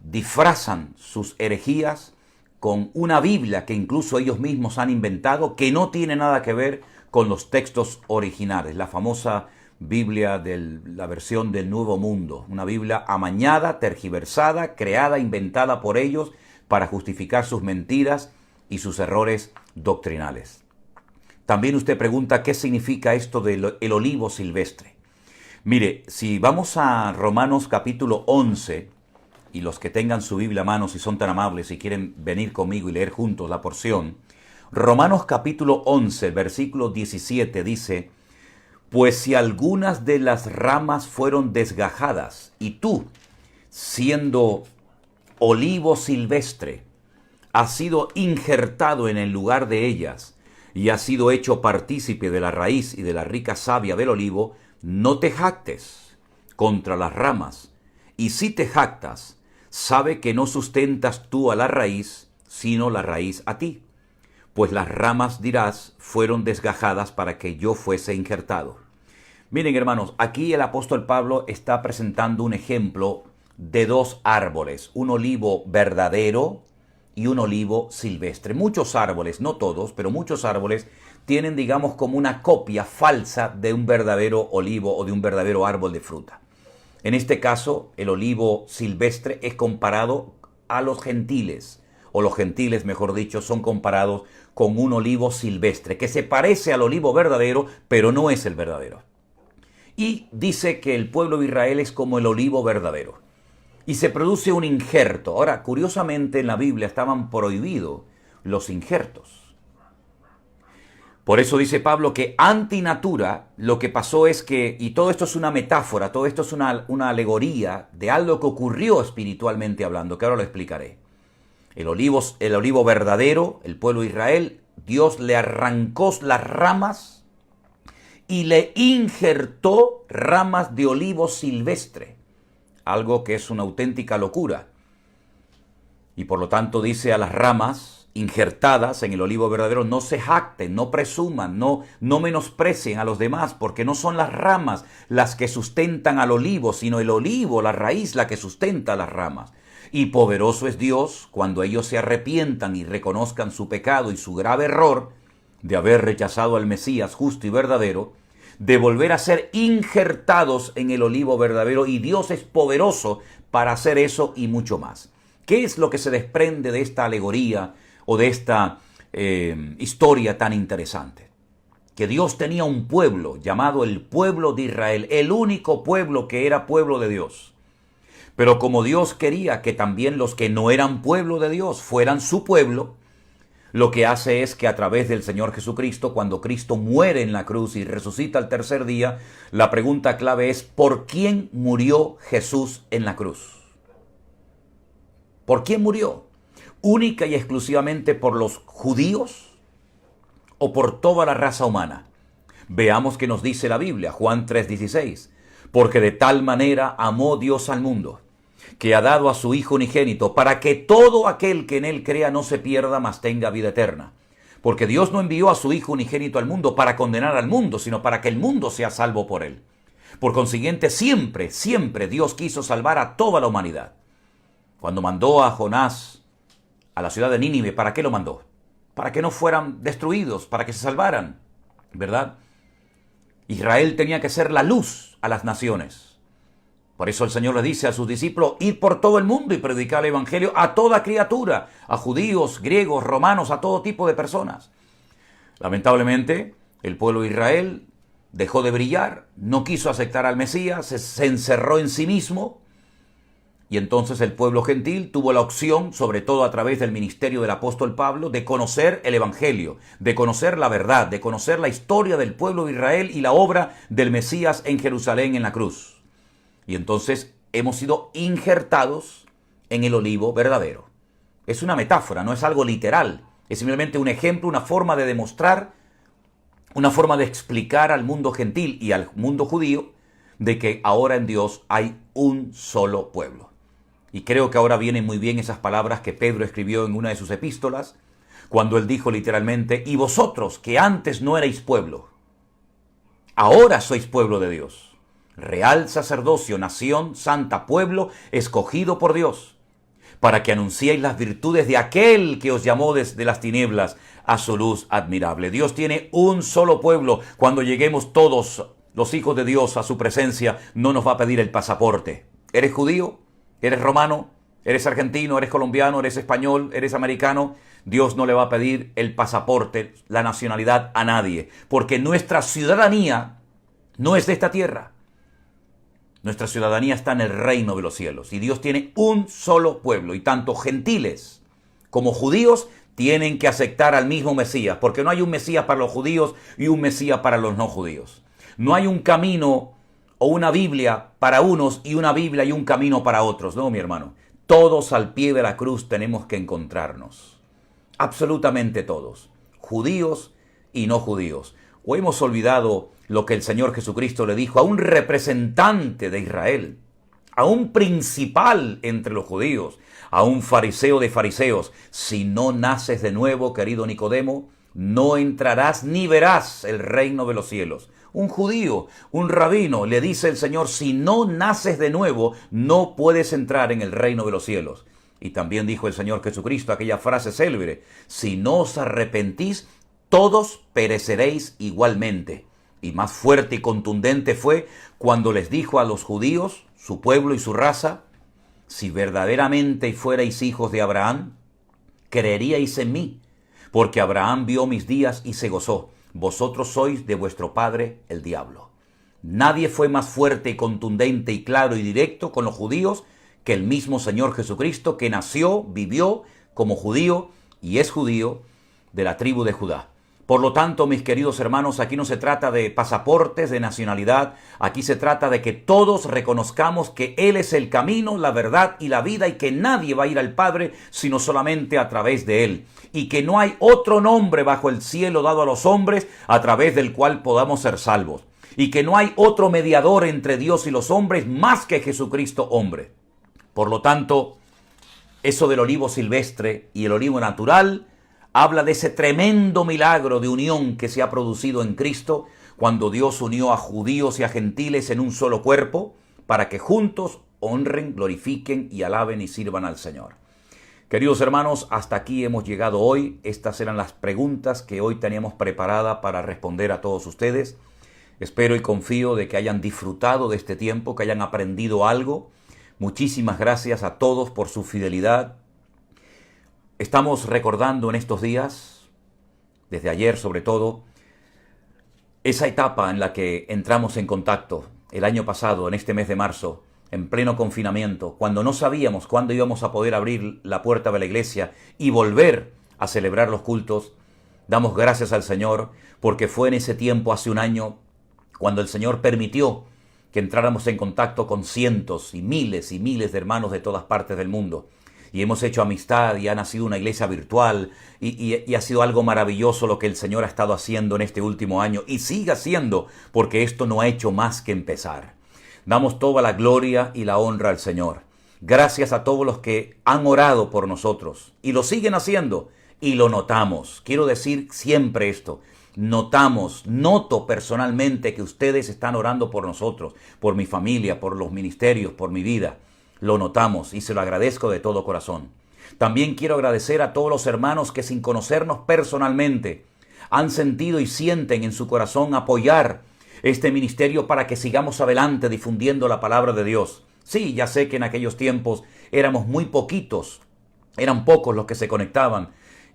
disfrazan sus herejías con una Biblia que incluso ellos mismos han inventado, que no tiene nada que ver con los textos originales, la famosa Biblia de la versión del Nuevo Mundo, una Biblia amañada, tergiversada, creada, inventada por ellos para justificar sus mentiras y sus errores doctrinales. También usted pregunta qué significa esto del olivo silvestre. Mire, si vamos a Romanos capítulo 11, y los que tengan su Biblia a mano, si son tan amables y quieren venir conmigo y leer juntos la porción, Romanos capítulo 11, versículo 17 dice: pues si algunas de las ramas fueron desgajadas, y tú, siendo olivo silvestre, has sido injertado en el lugar de ellas, y has sido hecho partícipe de la raíz y de la rica savia del olivo, no te jactes contra las ramas, y si te jactas, sabe que no sustentas tú a la raíz, sino la raíz a ti. Pues las ramas, dirás, fueron desgajadas para que yo fuese injertado. Miren, hermanos, aquí el apóstol Pablo está presentando un ejemplo de dos árboles, un olivo verdadero y un olivo silvestre. Muchos árboles, no todos, pero muchos árboles tienen, digamos, como una copia falsa de un verdadero olivo o de un verdadero árbol de fruta. En este caso, el olivo silvestre es comparado a los gentiles, o los gentiles, mejor dicho, son comparados con un olivo silvestre, que se parece al olivo verdadero, pero no es el verdadero. Y dice que el pueblo de Israel es como el olivo verdadero. Y se produce un injerto. Ahora, curiosamente, en la Biblia estaban prohibidos los injertos. Por eso dice Pablo que antinatura lo que pasó es que, y todo esto es una metáfora, todo esto es una alegoría de algo que ocurrió espiritualmente hablando, que ahora lo explicaré. El olivo verdadero, el pueblo de Israel, Dios le arrancó las ramas y le injertó ramas de olivo silvestre, algo que es una auténtica locura. Y por lo tanto dice a las ramas injertadas en el olivo verdadero: no se jacten, no presuman, no menosprecien a los demás, porque no son las ramas las que sustentan al olivo, sino el olivo, la raíz, la que sustenta las ramas. Y poderoso es Dios cuando ellos se arrepientan y reconozcan su pecado y su grave error de haber rechazado al Mesías justo y verdadero, de volver a ser injertados en el olivo verdadero, y Dios es poderoso para hacer eso y mucho más. ¿Qué es lo que se desprende de esta alegoría o de esta historia tan interesante? Que Dios tenía un pueblo llamado el pueblo de Israel, el único pueblo que era pueblo de Dios. Pero como Dios quería que también los que no eran pueblo de Dios fueran su pueblo, lo que hace es que a través del Señor Jesucristo, cuando Cristo muere en la cruz y resucita al tercer día, la pregunta clave es: ¿por quién murió Jesús en la cruz? ¿Por quién murió? ¿Única y exclusivamente por los judíos o por toda la raza humana? Veamos qué nos dice la Biblia, Juan 3:16. Porque de tal manera amó Dios al mundo, que ha dado a su Hijo unigénito, para que todo aquel que en él crea no se pierda, mas tenga vida eterna. Porque Dios no envió a su Hijo unigénito al mundo para condenar al mundo, sino para que el mundo sea salvo por él. Por consiguiente, siempre, siempre Dios quiso salvar a toda la humanidad. Cuando mandó a Jonás a la ciudad de Nínive, ¿para qué lo mandó? Para que no fueran destruidos, para que se salvaran, ¿verdad? Israel tenía que ser la luz a las naciones. Por eso el Señor le dice a sus discípulos: id por todo el mundo y predicar el evangelio a toda criatura, a judíos, griegos, romanos, a todo tipo de personas. Lamentablemente, el pueblo de Israel dejó de brillar, no quiso aceptar al Mesías, se encerró en sí mismo. Y entonces el pueblo gentil tuvo la opción, sobre todo a través del ministerio del apóstol Pablo, de conocer el evangelio, de conocer la verdad, de conocer la historia del pueblo de Israel y la obra del Mesías en Jerusalén en la cruz. Y entonces hemos sido injertados en el olivo verdadero. Es una metáfora, no es algo literal. Es simplemente un ejemplo, una forma de demostrar, una forma de explicar al mundo gentil y al mundo judío de que ahora en Dios hay un solo pueblo. Y creo que ahora vienen muy bien esas palabras que Pedro escribió en una de sus epístolas, cuando él dijo literalmente: y vosotros que antes no erais pueblo, ahora sois pueblo de Dios, real sacerdocio, nación santa, pueblo escogido por Dios, para que anunciéis las virtudes de aquel que os llamó desde las tinieblas a su luz admirable. Dios tiene un solo pueblo. Cuando lleguemos todos los hijos de Dios a su presencia, no nos va a pedir el pasaporte. ¿Eres judío? ¿Eres romano? ¿Eres argentino? ¿Eres colombiano? ¿Eres español? ¿Eres americano? Dios no le va a pedir el pasaporte, la nacionalidad a nadie, porque nuestra ciudadanía no es de esta tierra. Nuestra ciudadanía está en el reino de los cielos y Dios tiene un solo pueblo, y tanto gentiles como judíos tienen que aceptar al mismo Mesías, porque no hay un Mesías para los judíos y un Mesías para los no judíos. No hay un camino o una Biblia para unos y una Biblia y un camino para otros. No, mi hermano. Todos al pie de la cruz tenemos que encontrarnos. Absolutamente todos. Judíos y no judíos. O hemos olvidado lo que el Señor Jesucristo le dijo a un representante de Israel, a un principal entre los judíos, a un fariseo de fariseos: si no naces de nuevo, querido Nicodemo, no entrarás ni verás el reino de los cielos. Un judío, un rabino, le dice el Señor: si no naces de nuevo, no puedes entrar en el reino de los cielos. Y también dijo el Señor Jesucristo aquella frase célebre: si no os arrepentís, todos pereceréis igualmente. Y más fuerte y contundente fue cuando les dijo a los judíos, su pueblo y su raza: si verdaderamente fuerais hijos de Abraham, creeríais en mí, porque Abraham vio mis días y se gozó. Vosotros sois de vuestro padre el diablo. Nadie fue más fuerte y contundente y claro y directo con los judíos que el mismo Señor Jesucristo, que nació, vivió como judío y es judío de la tribu de Judá. Por lo tanto, mis queridos hermanos, aquí no se trata de pasaportes, de nacionalidad. Aquí se trata de que todos reconozcamos que Él es el camino, la verdad y la vida, y que nadie va a ir al Padre sino solamente a través de Él. Y que no hay otro nombre bajo el cielo dado a los hombres a través del cual podamos ser salvos. Y que no hay otro mediador entre Dios y los hombres más que Jesucristo hombre. Por lo tanto, eso del olivo silvestre y el olivo natural habla de ese tremendo milagro de unión que se ha producido en Cristo cuando Dios unió a judíos y a gentiles en un solo cuerpo para que juntos honren, glorifiquen y alaben y sirvan al Señor. Queridos hermanos, hasta aquí hemos llegado hoy. Estas eran las preguntas que hoy teníamos preparadas para responder a todos ustedes. Espero y confío de que hayan disfrutado de este tiempo, que hayan aprendido algo, Muchísimas gracias a todos por su fidelidad. Estamos recordando en estos días, desde ayer sobre todo, esa etapa en la que entramos en contacto el año pasado, en este mes de marzo, en pleno confinamiento, cuando no sabíamos cuándo íbamos a poder abrir la puerta de la iglesia y volver a celebrar los cultos. Damos gracias al Señor porque fue en ese tiempo, hace un año, cuando el Señor permitió que entráramos en contacto con cientos y miles de hermanos de todas partes del mundo. Y hemos hecho amistad y ha nacido una iglesia virtual y ha sido algo maravilloso lo que el Señor ha estado haciendo en este último año y sigue haciendo, porque esto no ha hecho más que empezar. Damos toda la gloria y la honra al Señor. Gracias a todos los que han orado por nosotros y lo siguen haciendo y lo notamos. Quiero decir siempre esto. Noto personalmente que ustedes están orando por nosotros, por mi familia, por los ministerios, por mi vida. Lo notamos y se lo agradezco de todo corazón. También quiero agradecer a todos los hermanos que sin conocernos personalmente han sentido y sienten en su corazón apoyar este ministerio para que sigamos adelante difundiendo la palabra de Dios. Sí, ya sé que en aquellos tiempos éramos muy poquitos, eran pocos los que se conectaban.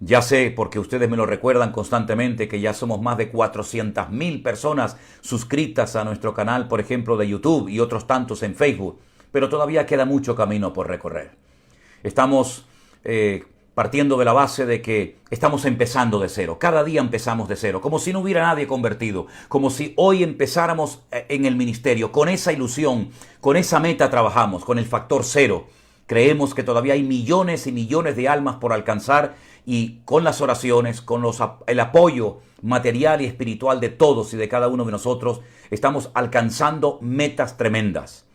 Ya sé, porque ustedes me lo recuerdan constantemente, que ya somos más de 400,000 personas suscritas a nuestro canal, por ejemplo, de YouTube y otros tantos en Facebook. Pero todavía queda mucho camino por recorrer. Estamos partiendo de la base de que estamos empezando de cero. Cada día empezamos de cero, como si no hubiera nadie convertido, como si hoy empezáramos en el ministerio. Con esa ilusión, con esa meta trabajamos, con el factor cero. Creemos que todavía hay millones y millones de almas por alcanzar y con las oraciones, con el apoyo material y espiritual de todos y de cada uno de nosotros, estamos alcanzando metas tremendas.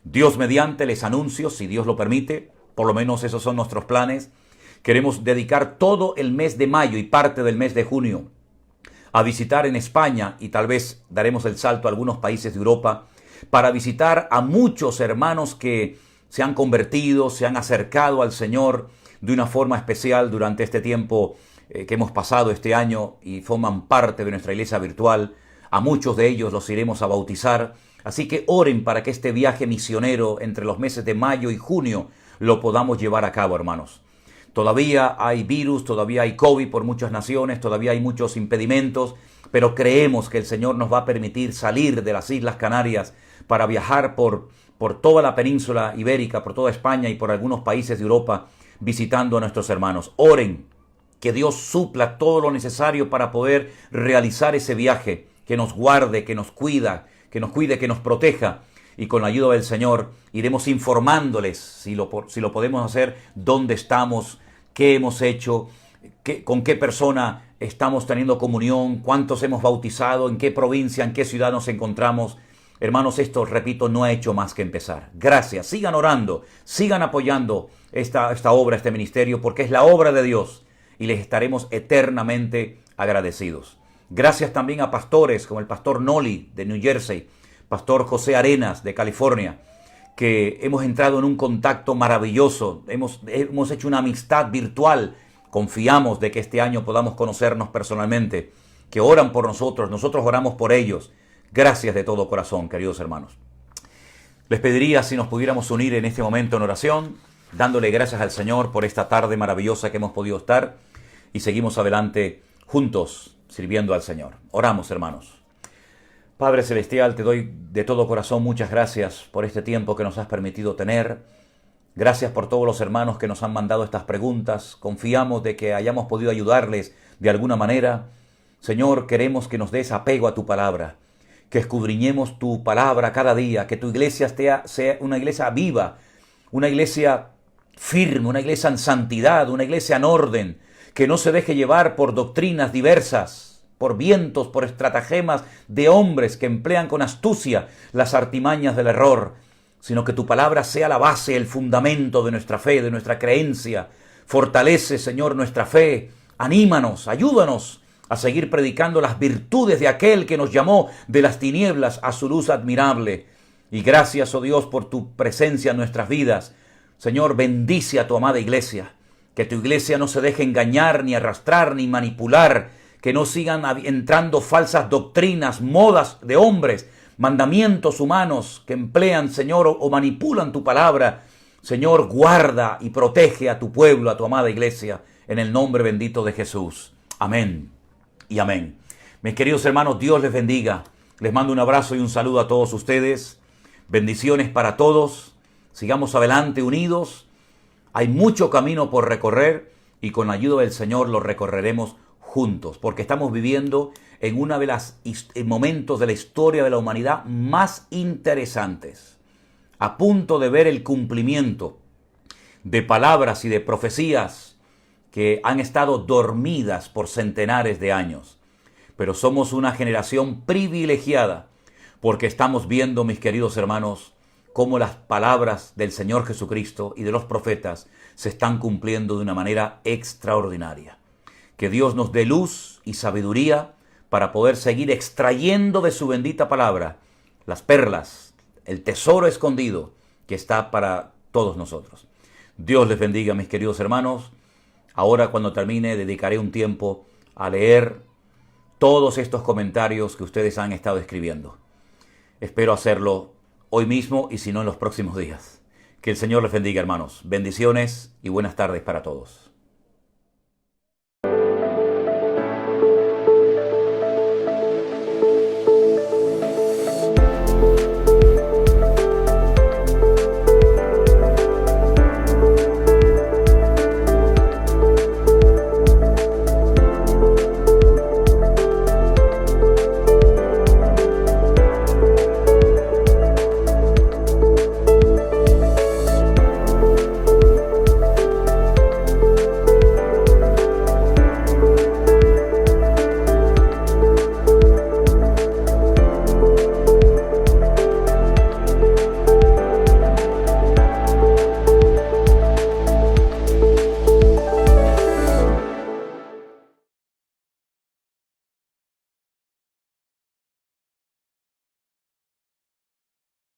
Dios mediante, les anuncio, si Dios lo permite, por lo menos esos son nuestros planes. Queremos dedicar todo el mes de mayo y parte del mes de junio a visitar en España y tal vez daremos el salto a algunos países de Europa para visitar a muchos hermanos que se han convertido, se han acercado al Señor de una forma especial durante este tiempo que hemos pasado este año y forman parte de nuestra iglesia virtual. A muchos de ellos los iremos a bautizar. Así que oren para que este viaje misionero entre los meses de mayo y junio lo podamos llevar a cabo, hermanos. Todavía hay virus, todavía hay COVID por muchas naciones, todavía hay muchos impedimentos, pero creemos que el Señor nos va a permitir salir de las Islas Canarias para viajar por toda la península ibérica, por toda España y por algunos países de Europa, visitando a nuestros hermanos. Oren que Dios supla todo lo necesario para poder realizar ese viaje, que nos guarde, que nos cuide, que nos proteja. Y con la ayuda del Señor iremos informándoles, si lo podemos hacer, dónde estamos, qué hemos hecho, con qué persona estamos teniendo comunión, cuántos hemos bautizado, en qué provincia, en qué ciudad nos encontramos. Hermanos, esto, repito, no ha hecho más que empezar. Gracias, sigan orando, sigan apoyando esta obra, este ministerio, porque es la obra de Dios y les estaremos eternamente agradecidos. Gracias también a pastores como el pastor Noli de New Jersey, pastor José Arenas de California, que hemos entrado en un contacto maravilloso, hemos hecho una amistad virtual. Confiamos de que este año podamos conocernos personalmente, que oran por nosotros, nosotros oramos por ellos. Gracias de todo corazón, queridos hermanos. Les pediría si nos pudiéramos unir en este momento en oración, dándole gracias al Señor por esta tarde maravillosa que hemos podido estar y seguimos adelante juntos sirviendo al Señor. Oramos, hermanos. Padre Celestial, te doy de todo corazón muchas gracias por este tiempo que nos has permitido tener. Gracias por todos los hermanos que nos han mandado estas preguntas. Confiamos de que hayamos podido ayudarles de alguna manera. Señor, queremos que nos des apego a tu palabra, que escudriñemos tu palabra cada día, que tu iglesia sea una iglesia viva, una iglesia firme, una iglesia en santidad, una iglesia en orden, que no se deje llevar por doctrinas diversas, por vientos, por estratagemas de hombres que emplean con astucia las artimañas del error, sino que tu palabra sea la base, el fundamento de nuestra fe, de nuestra creencia. Fortalece, Señor, nuestra fe, anímanos, ayúdanos a seguir predicando las virtudes de aquel que nos llamó de las tinieblas a su luz admirable. Y gracias, oh Dios, por tu presencia en nuestras vidas. Señor, bendice a tu amada iglesia, que tu iglesia no se deje engañar, ni arrastrar, ni manipular, que no sigan entrando falsas doctrinas, modas de hombres, mandamientos humanos que emplean, Señor, o manipulan tu palabra. Señor, guarda y protege a tu pueblo, a tu amada iglesia, en el nombre bendito de Jesús. Amén y amén. Mis queridos hermanos, Dios les bendiga. Les mando un abrazo y un saludo a todos ustedes. Bendiciones para todos. Sigamos adelante unidos. Hay mucho camino por recorrer y con la ayuda del Señor lo recorreremos juntos, porque estamos viviendo en uno de los momentos de la historia de la humanidad más interesantes, a punto de ver el cumplimiento de palabras y de profecías que han estado dormidas por centenares de años. Pero somos una generación privilegiada, porque estamos viendo, mis queridos hermanos, cómo las palabras del Señor Jesucristo y de los profetas se están cumpliendo de una manera extraordinaria. Que Dios nos dé luz y sabiduría para poder seguir extrayendo de su bendita palabra las perlas, el tesoro escondido que está para todos nosotros. Dios les bendiga, mis queridos hermanos. Ahora, cuando termine, dedicaré un tiempo a leer todos estos comentarios que ustedes han estado escribiendo. Espero hacerlo hoy mismo y si no en los próximos días. Que el Señor les bendiga, hermanos. Bendiciones y buenas tardes para todos.